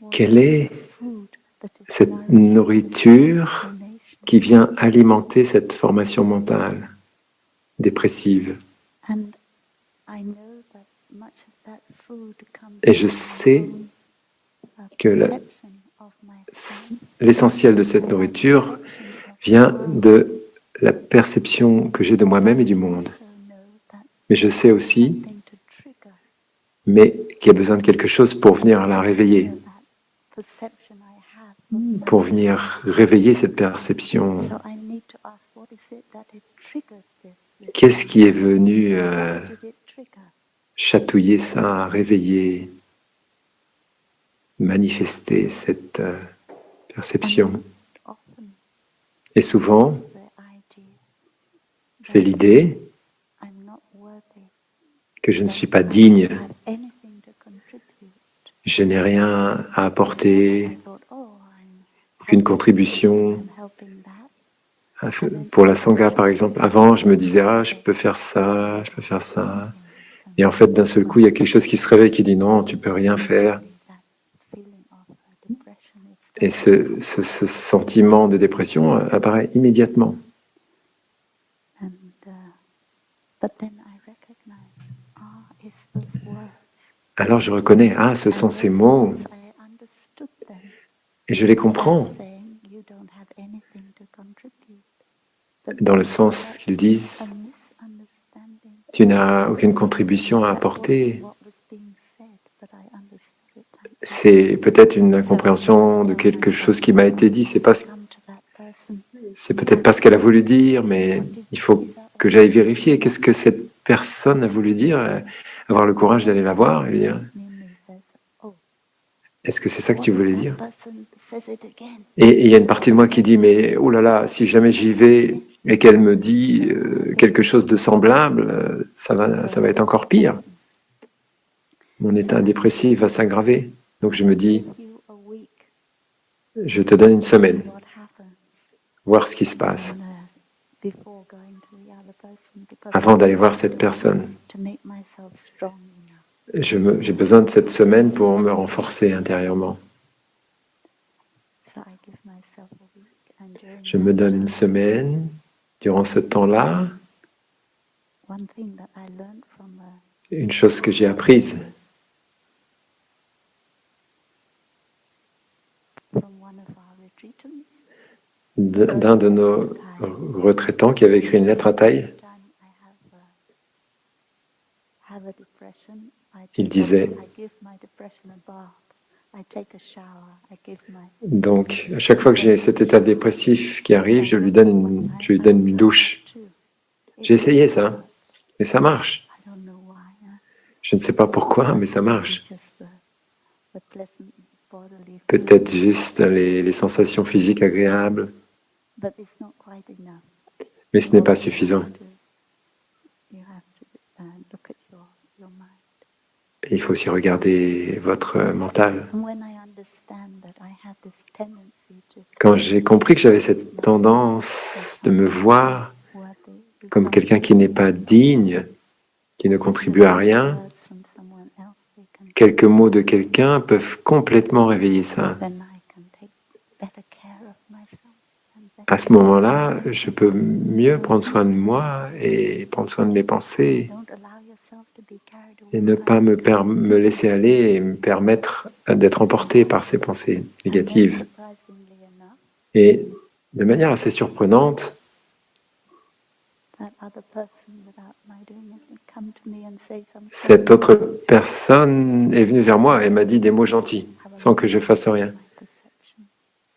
What quelle est food that is cette nourishing nourriture the nation? qui vient alimenter cette formation mentale dépressive. And I know that much of that food comes Et je from my sais own, que perception of myself, l'essentiel de cette nourriture vient de la perception que j'ai de moi-même et du monde. so know that Mais je sais aussi something to trigger qu'il y a besoin de quelque chose pour venir la réveiller, that perception I have of pour that. venir réveiller cette perception. So I need to ask, what is it that it triggered this? Qu'est-ce qui est venu What did it trigger? chatouiller ça, réveiller, manifester cette perception? Often Et souvent, the idea c'est l'idée I'm not worthy, que je ne suis pas I digne, don't have anything to contribute. je n'ai rien à apporter, I thought, oh, aucune contribution. I'm helping that. Pour la Sangha, par exemple, avant, je me disais, ah, je peux faire ça, je peux faire ça. Et en fait, d'un seul coup, il y a quelque chose qui se réveille qui dit, non, tu peux rien faire. That feeling of depression is Et ce sentiment de dépression apparaît immédiatement. and but then I recognize, it's those words. Alors je reconnais, ah, ce sont ces mots, I understood them et je les comprends, as saying you don't have anything to contribute. But dans le sens qu'ils a disent, misunderstanding tu n'as aucune contribution à of apporter. what was being said, but I understood it. C'est peut-être une incompréhension de quelque chose qui m'a été dit, c'est peut-être pas ce qu'elle a voulu dire, mais il faut que j'aille vérifier qu'est-ce que cette personne a voulu dire, avoir le courage d'aller la voir et lui dire, est-ce que c'est ça que tu voulais dire? Et il y a une partie de moi qui dit, mais oh là là, si jamais j'y vais et qu'elle me dit quelque chose de semblable, ça va être encore pire. Mon état dépressif va s'aggraver. Donc je me dis, je te donne une semaine, voir ce qui se passe, avant d'aller voir cette personne, myself strong enough. J'ai besoin de cette semaine pour me renforcer intérieurement. So I give myself a week, and during Je me that donne une time, semaine. Durant ce temps-là, one thing that I learned from une chose que j'ai apprise one of our retreatants, d'un de nos retraitants qui avait écrit une lettre à taille, time I have a depression, il disait, I give my depression a bath. I take a shower. I give my donc à chaque fois que j'ai cet état dépressif qui arrive, je lui donne une douche. J'ai essayé ça, et ça marche. I don't know why. Je ne sais pas pourquoi, mais ça marche. Just the pleasant bodily Peut-être juste les sensations physiques agréables, but it's not quite enough. mais ce n'est pas suffisant. You have to look at your mind. Il faut aussi regarder votre mental. And when I understand that I have this tendency to Quand j'ai compris que j'avais cette tendance de me voir worthy, comme quelqu'un qui n'est pas digne, qui ne contribue à rien, words from someone else, they can, quelques mots de quelqu'un peuvent complètement réveiller ça. then I can take better care of myself. And then À ce moment-là, je peux mieux prendre soin de moi et prendre soin de mes pensées don't allow yourself to be carried away et ne pas me laisser aller et me permettre d'être emporté par ces pensées négatives. surprisingly enough, Et de manière assez surprenante, that other person, without my doing anything, come to me and say something. cette autre personne est venue vers moi et m'a dit des mots gentils sans que je fasse rien. My perception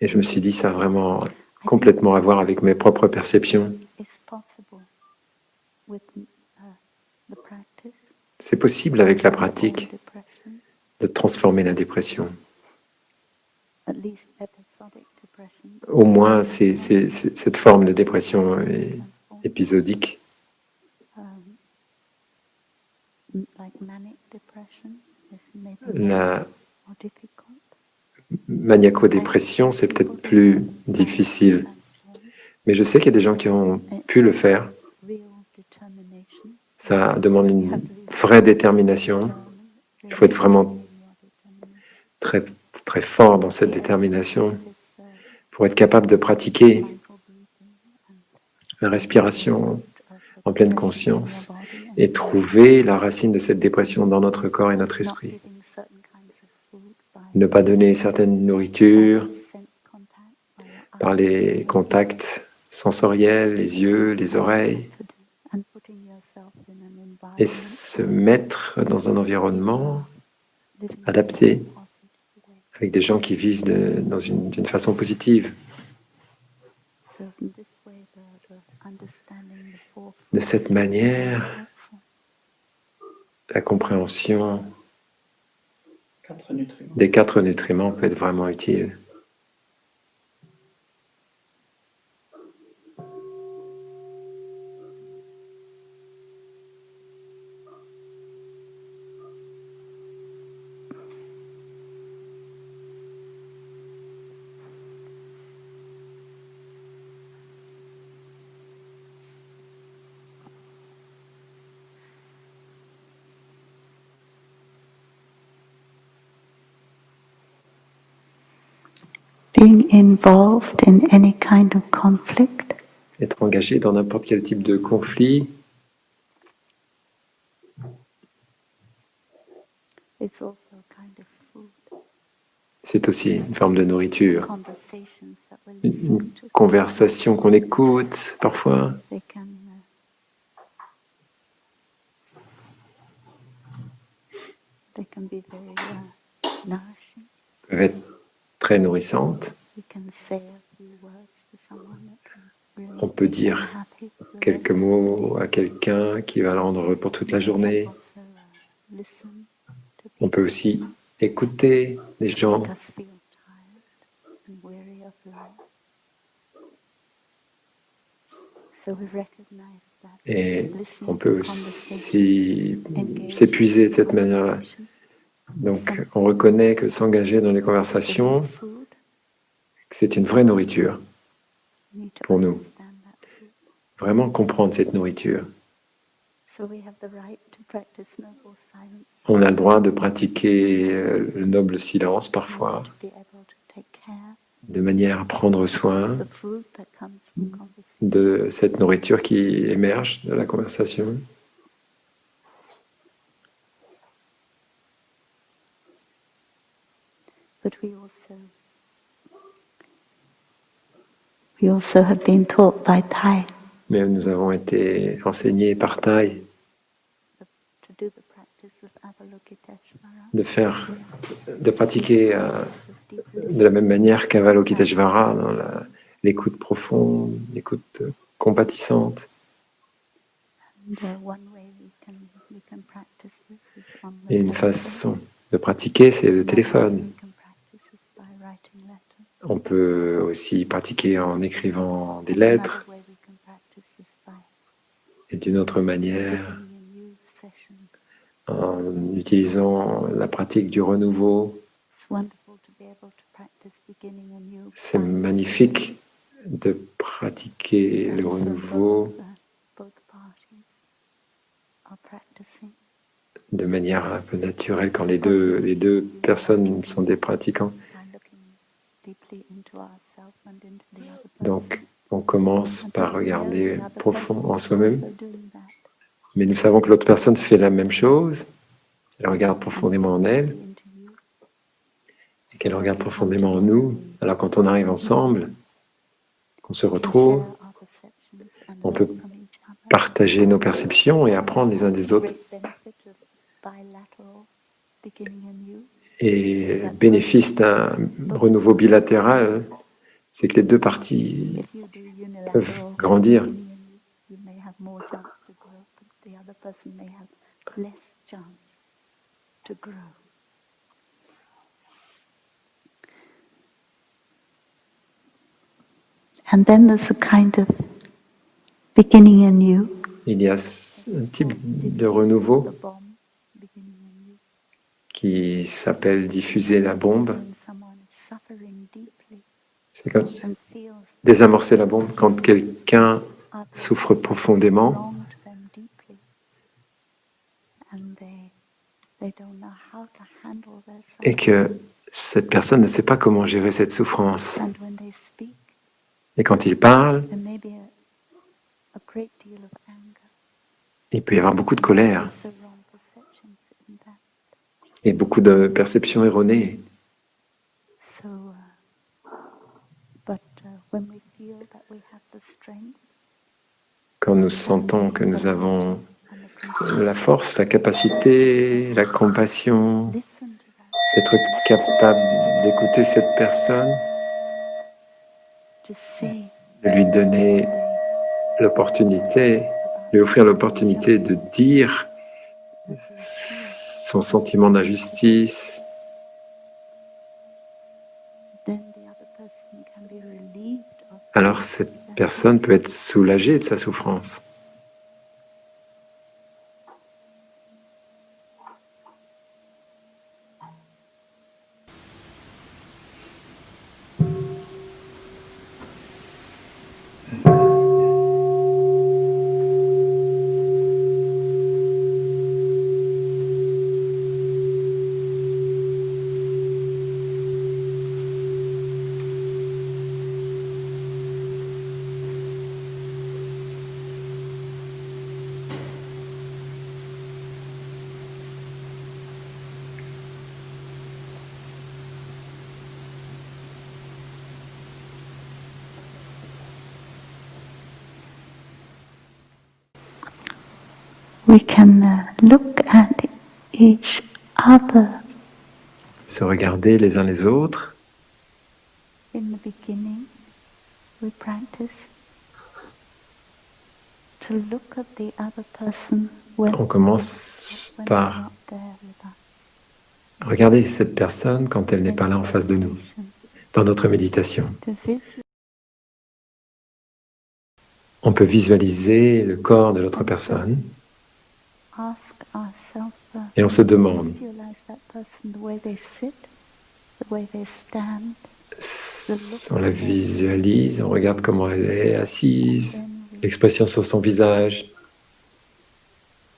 Et je me suis dit, ça a vraiment complètement à voir avec mes propres perceptions. is possible with the practice. C'est possible avec la pratique Depression, de transformer la dépression. at least episodic depression. Au moins, cette forme de dépression est épisodique. Like manic depression is maybe La more difficult. maniaco-dépression, c'est peut-être plus difficile. Mais je sais qu'il y a des gens qui ont pu le faire. Real determination. Ça demande une vraie détermination. Il faut être vraiment très, très fort dans cette détermination pour être capable de pratiquer la respiration en pleine conscience et trouver la racine de cette dépression dans notre corps et notre esprit. Ne pas donner certaines nourritures par les contacts sensoriels, les yeux, les oreilles, et se mettre dans un environnement adapté avec des gens qui vivent d'une façon positive. De cette manière, la compréhension des 4 nutriments peut être vraiment utile. Being involved in any kind of conflict Être engagé dans n'importe quel type de conflit, is also a kind of food. c'est aussi une forme de nourriture. Conversations that we Une listen to, conversation qu'on écoute parfois, they can be very nourishing. peuvent être très nourrissantes. We can say a few words to someone that can really On peut make them dire happy for the quelques rest of mots à quelqu'un qui va le rendre heureux pour toute la journée. the day. Also, listen to On peut aussi écouter les gens make us feel tired and weary of life. So we recognize that et listening on to peut conversation, aussi engage s'épuiser de cette in manière-là. conversation, Donc on reconnaît que s'engager dans les conversations, food, c'est une vraie nourriture. we need to pour nous. understand that food. Vraiment comprendre cette nourriture. So we have the right to practice noble silence. On a le droit de pratiquer le noble silence parfois, To be able to take care de manière à prendre soin of the fruit that comes from conversation. de cette nourriture qui émerge de la conversation. But we also have been taught by Thai Mais nous avons été enseignés par Thaï to do the practice of Avalokiteshvara, de pratiquer de la même manière qu'Avalokiteshvara, dans l'écoute profonde, l'écoute compatissante. And one way we can practice this is on the Et une telephone. façon de pratiquer, c'est le téléphone. We can practice this by writing letters. On peut aussi pratiquer en écrivant des lettres. Another way we can practice this by Et d'une autre manière, beginning a new session. en utilisant la pratique du renouveau. It's wonderful to be able to practice beginning a new C'est cycle. magnifique de pratiquer le So renouveau both parties are practicing. de manière un peu naturelle quand les deux personnes sont des pratiquants. By looking deeply into ourselves and into the other person. Donc, on commence par regarder profond en soi-même, Also doing that. mais nous savons que l'autre personne fait la même chose. Elle regarde profondément en elle Into you. et qu'elle regarde profondément en nous. Alors, quand on arrive ensemble, qu'on se retrouve, Share our perceptions and on peut learn from each other. partager nos perceptions et apprendre les uns des autres. Great benefit of bilateral beginning anew. Et le bénéfice d'un renouveau bilatéral, c'est que les deux parties If you do unilateral peuvent grandir. beginning anew, you may have more chance to grow, but the other person may have less chance to grow. And then there's a kind of beginning anew. Il y a un type de renouveau The bomb, beginning anew. qui s'appelle diffuser la bombe. When someone is suffering deeply C'est comme and feels désamorcer la bombe quand quelqu'un others souffre profondément wronged them deeply, and they don't know how to handle their et suffering. que cette personne ne sait pas comment gérer cette souffrance. And when they speak, Et quand il parle, there may be a great deal of anger. il peut y avoir beaucoup de colère Also wrong perceptions in that. et beaucoup de perceptions erronées. So, but when we feel that we have the strength Quand nous sentons que nous avons and the compassion, la force, la capacité, la compassion, listen to that, d'être capable d'écouter cette personne, to say de lui donner l'opportunité, lui offrir l'opportunité de dire son sentiment d'injustice, then the other person can be relieved of alors cette personne peut être soulagée de sa souffrance. we can look at each other. Se regarder les uns les autres. In the beginning, we practice to look at the other person when On commence they're par not there with us. regarder cette personne quand elle n'est pas là en face de nous, dans notre méditation. To visualize On peut visualiser le corps de l'autre personne ask ourselves, et on se demande, visualize that person, the way they sit, the way they stand, on la visualise, on regarde comment elle est assise, then we l'expression sur son visage,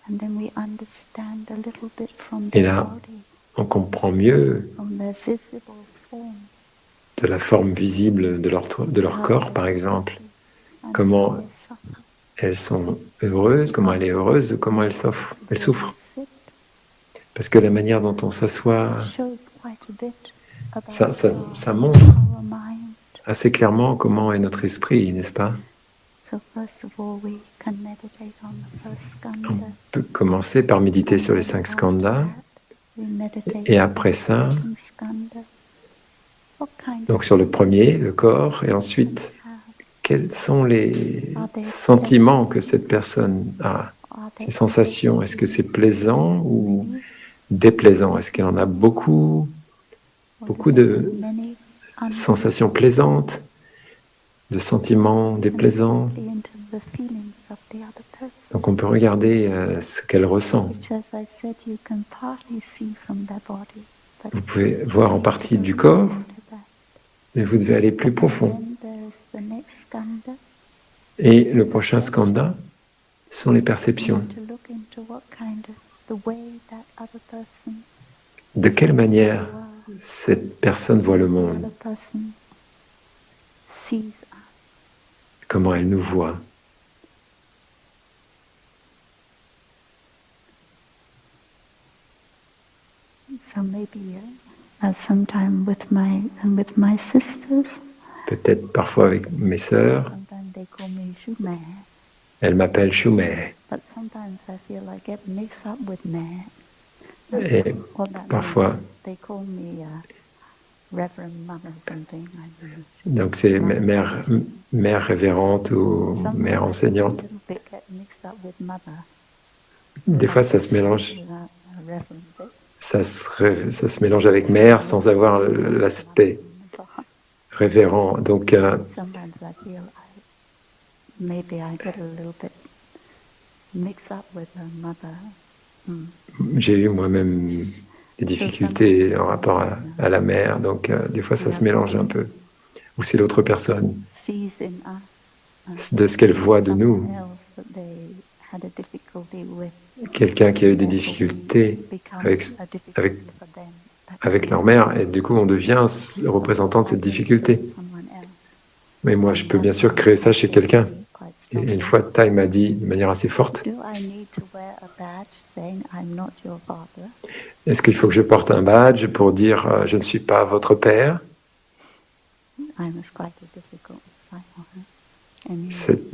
And then we understand a little bit from Et their là, body, on comprend mieux from their visible form, de la forme visible de leur how corps, they're par exemple, happy and how comment they suffer. elles sont heureuses, comment elle est heureuse, comment elle souffre. Elle The way souffre. we sit Parce que la manière dont on s'assoit, shows quite a bit about ça montre our mind. assez clairement comment est notre esprit, n'est-ce pas? So first of all, we can meditate on the first On skandha. peut commencer par méditer sur les 5 skandhas, We meditate et on après the ça, second skandha. What kind donc of sur le premier, le corps, et ensuite, have? quels sont les sentiments que cette personne a, Are they ces sensations? Est-ce que c'est plaisant ou many, déplaisant? Est-ce qu'elle en a beaucoup de many sensations plaisantes, de sentiments déplaisants? deeply into the feelings of the other person? Donc on peut regarder ce qu'elle ressent. Which, as I said, you can partly see from their body. But Vous pouvez voir en partie du corps, into that. mais vous devez aller plus And profond. then there's the next skandha. Et le prochain skandha sont les You perceptions. need to look into what kind of the way that other person De quelle manière sees the world, cette personne voit le the monde? other person sees us. Comment elle nous voit? So maybe sometime with my sisters, Peut-être parfois avec mes sœurs, sometimes they call me Shume, elles m'appellent Shumei. but sometimes I feel I get mixed up with Me. Et What that parfois, means, they call me Reverend Mum or something. I don't know. donc c'est mère révérente ou mère Sometimes I enseignante. a little bit get mixed up with mother. Des fois, ça se mélange. Without a reverend bit. Ça se mélange avec mère sans avoir l'aspect révérend. Donc, Sometimes I feel maybe I get a little bit mixed up with her mother. j'ai eu moi-même des difficultés en rapport à la mère. Donc, des fois, ça se mélange un peu. Ou c'est l'autre personne, Sees in us de ce qu'elle voit de nous. someone else that they had a difficulty with. Quelqu'un qui a eu des difficultés avec leur mère, et du coup, on devient le représentant de cette difficulté. Mais moi, je peux bien sûr créer ça chez quelqu'un. Et une fois, Tai m'a dit de manière assez forte, est-ce qu'il faut que je porte un badge pour dire je ne suis pas votre père?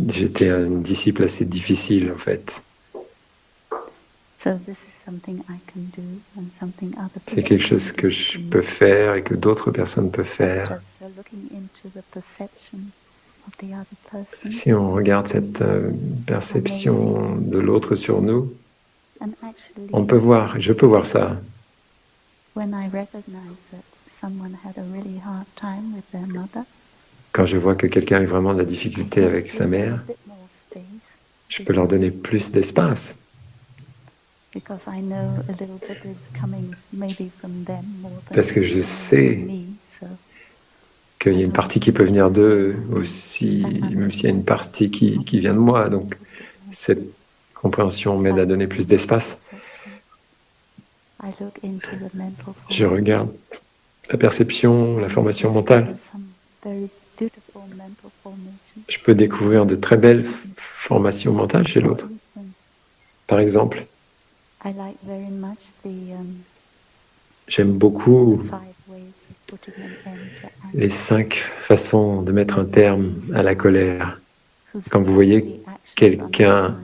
J'étais un disciple assez difficile, en fait. C'est quelque chose que je peux faire et que d'autres personnes peuvent faire. Si on regarde cette perception de l'autre sur nous, on peut voir, je peux voir ça. Quand je vois que quelqu'un a eu vraiment de la difficulté avec sa mère, je peux leur donner plus d'espace. Parce que je sais qu'il y a une partie qui peut venir d'eux aussi, même s'il y a une partie qui vient de moi. Donc, cette compréhension m'aide à donner plus d'espace. Je regarde la perception, la formation mentale. Je peux découvrir de très belles formations mentales chez l'autre. Par exemple, j'aime beaucoup les 5 façons de mettre un terme à la colère. Quand vous voyez quelqu'un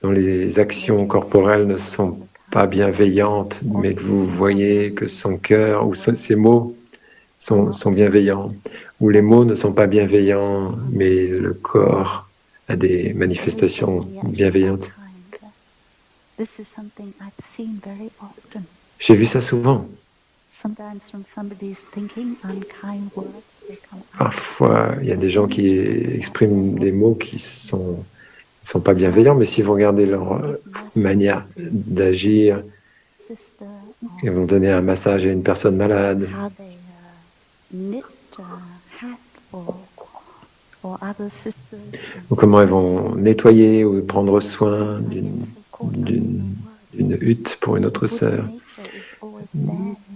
dont les actions corporelles ne sont pas bienveillantes, mais que vous voyez que son cœur ou ses mots sont bienveillants, ou les mots ne sont pas bienveillants, mais le corps a des manifestations bienveillantes. J'ai vu ça souvent. Parfois, il y a des gens qui expriment des mots qui sont pas bienveillants, mais si vous regardez leur manière d'agir, ils vont donner un massage à une personne malade, ou comment ils vont nettoyer ou prendre soin d'une hutte pour une autre sœur.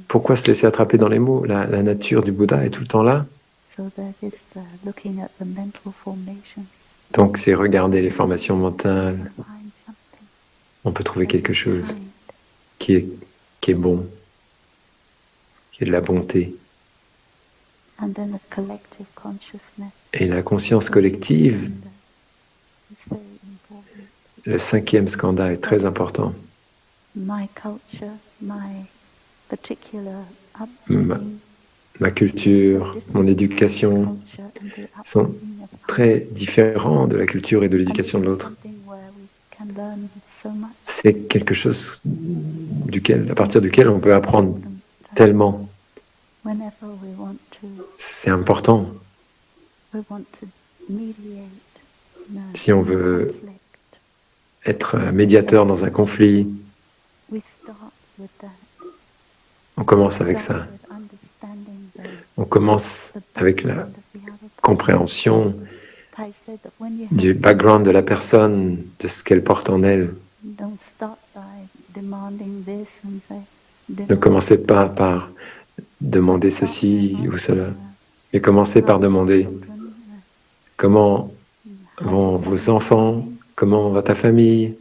Pourquoi se laisser attraper dans les mots? La nature du Bouddha est tout le temps là. Donc c'est regarder les formations mentales. On peut trouver quelque chose qui est bon, qui est de la bonté. Et la conscience collective, le 5e skanda est très important. Ma culture, mon éducation sont très différents de la culture et de l'éducation de l'autre. C'est quelque chose à partir duquel on peut apprendre tellement. C'est important. Si on veut être médiateur dans un conflit, on commence avec ça. On commence avec la compréhension du background de la personne, de ce qu'elle porte en elle. Ne commencez pas par demander ceci ou cela, mais commencez par demander comment vont vos enfants, comment va ta famille.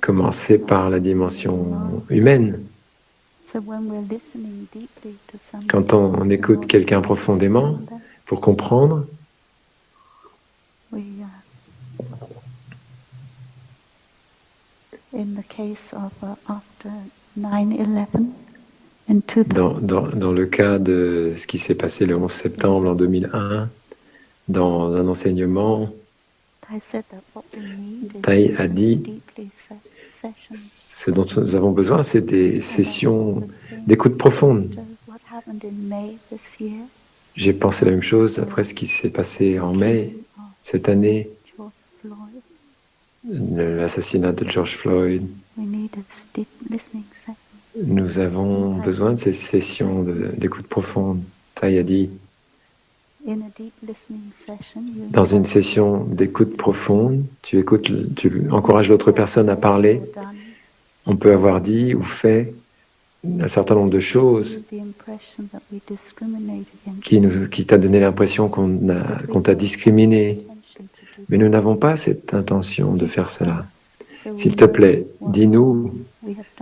Commencez par la dimension humaine. Quand on écoute quelqu'un profondément, pour comprendre, dans le cas de ce qui s'est passé le 11 septembre en 2001, dans un enseignement, Thay a dit, ce dont nous avons besoin, c'est des sessions d'écoute profonde. J'ai pensé la même chose après ce qui s'est passé en mai, cette année, l'assassinat de George Floyd. Nous avons besoin de ces sessions d'écoute profonde. Thay a dit, dans une session d'écoute profonde, tu encourages l'autre personne à parler. On peut avoir dit ou fait un certain nombre de choses qui t'a donné l'impression qu'on t'a discriminé. Mais nous n'avons pas cette intention de faire cela. S'il te plaît, dis-nous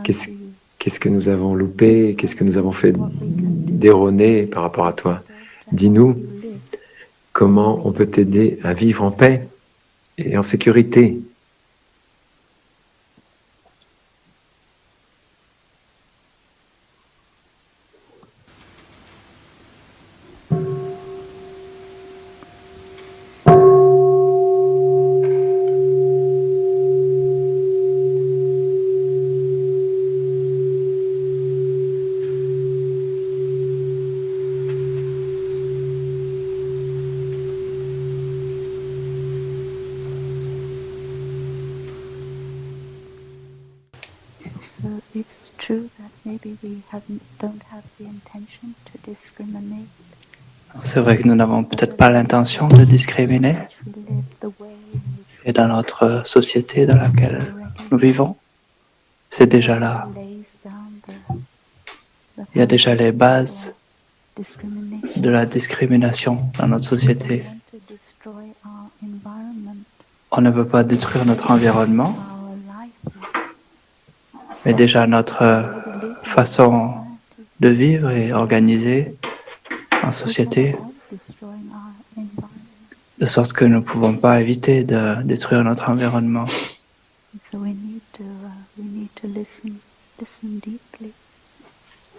qu'est-ce que nous avons loupé, qu'est-ce que nous avons fait d'erroné par rapport à toi. Dis-nous comment on peut t'aider à vivre en paix et en sécurité. It's true that maybe we don't have the intention to discriminate. C'est vrai que nous n'avons peut-être pas l'intention de discriminer. Et dans notre société dans laquelle nous vivons, c'est déjà là. Il y a déjà les bases de la discrimination dans notre société. On ne veut pas détruire notre environnement, mais déjà notre façon de vivre et organisée en société, de sorte que nous ne pouvons pas éviter de détruire notre environnement.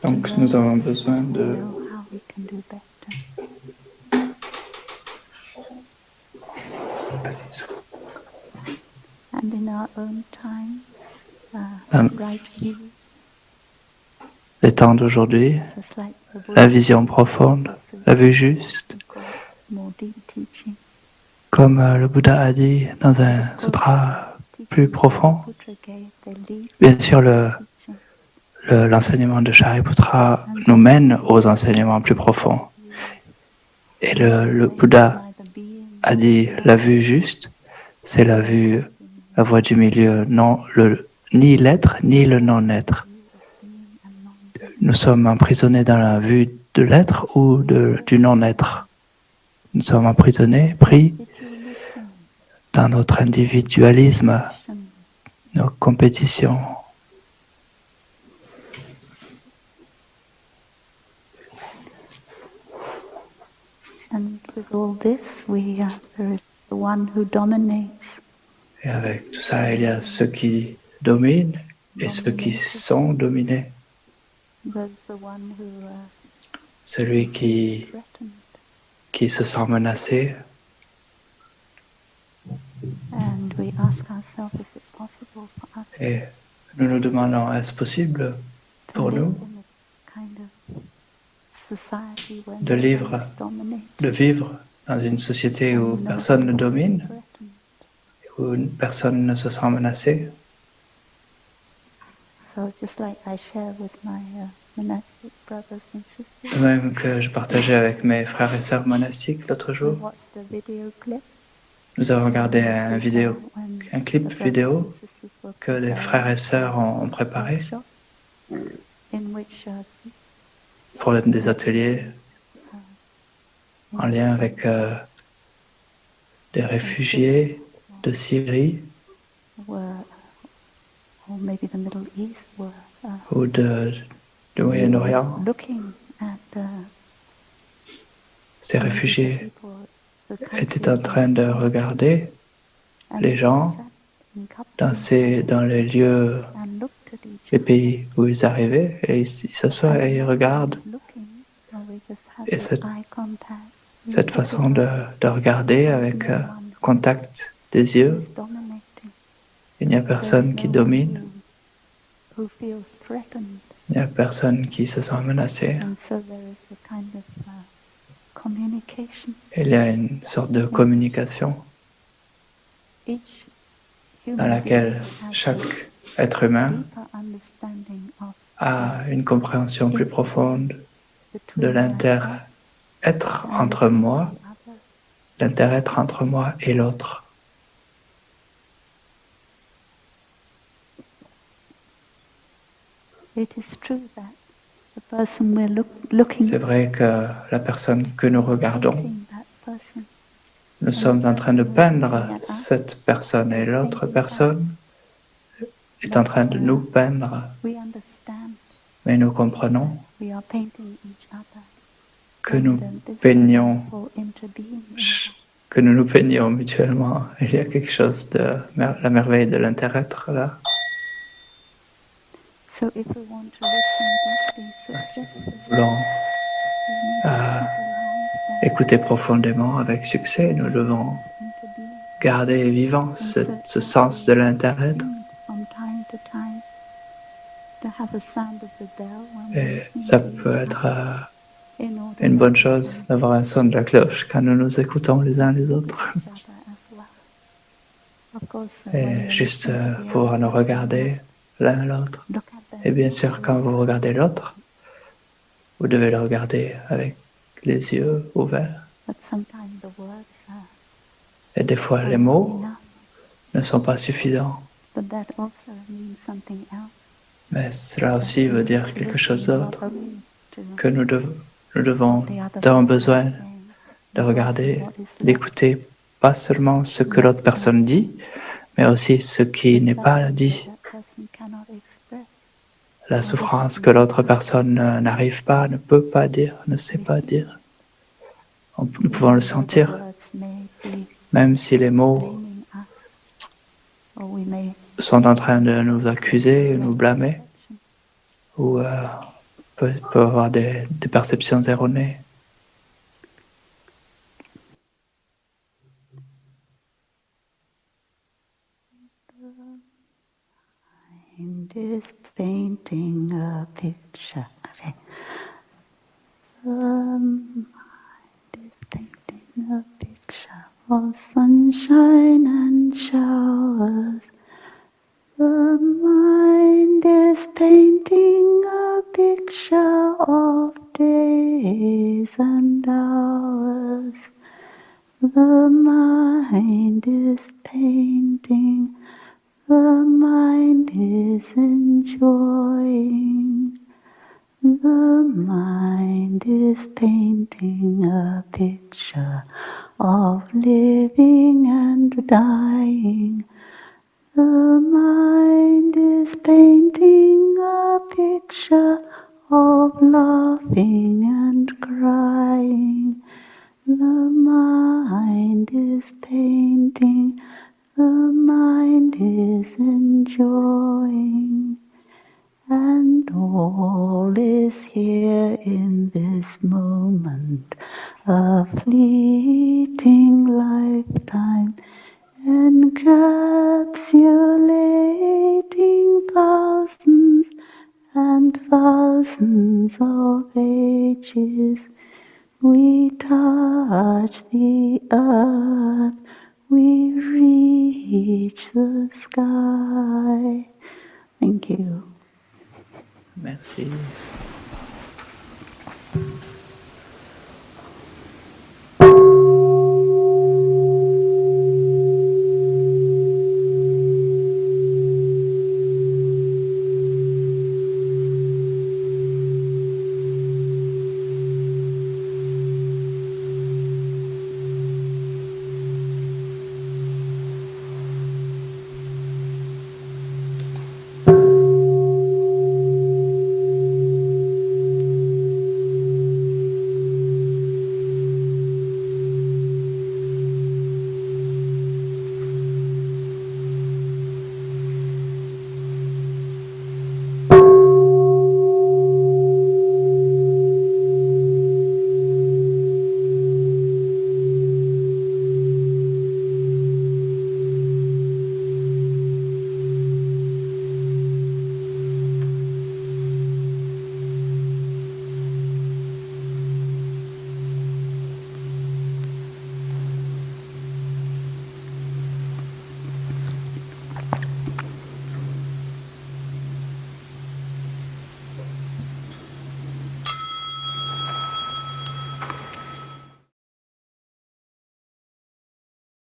Donc nous avons besoin de les temps d'aujourd'hui, la vision profonde, la vue juste, comme le Bouddha a dit dans un sutra plus profond. Bien sûr, l'enseignement de Shariputra nous mène aux enseignements plus profonds. Et le Bouddha a dit la vue juste, c'est la vue, la voie du milieu, ni l'être ni le non-être. Nous sommes emprisonnés dans la vue de l'être ou du non-être. Nous sommes emprisonnés, pris dans notre individualisme, nos compétitions. And with all this, there is the one who dominates. Et avec tout ça, il y a ceux qui dominent et ceux qui sont dominés. There's the one who Celui threatened. qui se sent menacé. And we ask ourselves, is it possible for us Et nous nous demandons, est-ce possible to pour live nous in a kind of society where de no vivre, one is dominated de vivre dans une société où and personne ne nobody is domine, threatened? où personne ne se sent menacé? So just like I share with my monastic brothers and sisters, De même que je partageais avec mes frères et sœurs monastiques l'autre we jour, watched a video clip nous avons regardé when un the clip brothers vidéo and sisters were que les preparing frères et sœurs ont a préparé workshop in which pour des ateliers en lien avec des réfugiés de Syrie were, or maybe the Middle East, were ou du Moyen-Orient. looking at Ces réfugiés people, the étaient en countries train de regarder and les gens sat in couples dans les lieux, and looked at each les other. pays où ils arrivaient, et ils s'assoient et ils regardent. Looking, or we just have Et this eye contact. cette façon de regarder avec contact des yeux, Dominating. il n'y a personne qui domine, Who feels threatened, il n'y a personne qui se sent menacé. and so there is a kind of communication. Il y a une sorte de communication Each dans human laquelle being has chaque être humain deeper understanding of a une compréhension plus profonde de between l'inter-être myself entre moi, and others. l'inter-être entre moi et l'autre. It is true that the person we're looking C'est vrai que la personne que nous regardons, painting that person, nous sommes en train de peindre cette personne et l'autre personne est en train de nous peindre, we understand mais nous comprenons we are painting each other. que nous And this peignons, wonderful interbeing que nous nous peignons mutuellement. Il y a quelque chose de la merveille de l'inter-être là. So if we want to listen deeply, successfully, Nous voulons we need to keep alive écouter profondément avec succès. Nous devons that interbeing. garder vivant ce sens de l'inter-être. From time to time, to have a sound of the bell when Et we're listening ça to peut each être other, in order une that bonne we chose can d'avoir un son de la cloche quand nous nous écoutons les uns les autres. each other as well. Of course, when Et we're juste listening to the pouvoir other nous person, regarder l'un l'autre. look at them Et bien sûr, quand vous regardez l'autre, vous devez le regarder avec les yeux ouverts. but sometimes the words Et des fois, are les not mots enough, ne sont pas suffisants. but that also means something else. Mais cela aussi veut dire quelque chose d'autre, que nous Avons avons besoin de regarder, d'écouter pas seulement ce que l'autre personne dit, mais aussi ce qui n'est pas dit, la souffrance que l'autre personne n'arrive pas, ne peut pas dire, ne sait pas dire. Nous pouvons le sentir, même si les mots sont en train de nous accuser, nous blâmer, ou peuvent avoir des perceptions erronées. Mind is painting a picture. Okay. The mind is painting a picture of sunshine and showers. The mind is painting a picture of days and hours. The mind is painting, the mind is enjoying. The mind is painting a picture of living and dying. The mind is painting a picture of laughing and crying. The mind is painting, the mind is enjoying. And all is here in this moment, a fleeting lifetime, encapsulating thousands and thousands of ages. We touch the earth, we reach the sky. Thank you. Merci.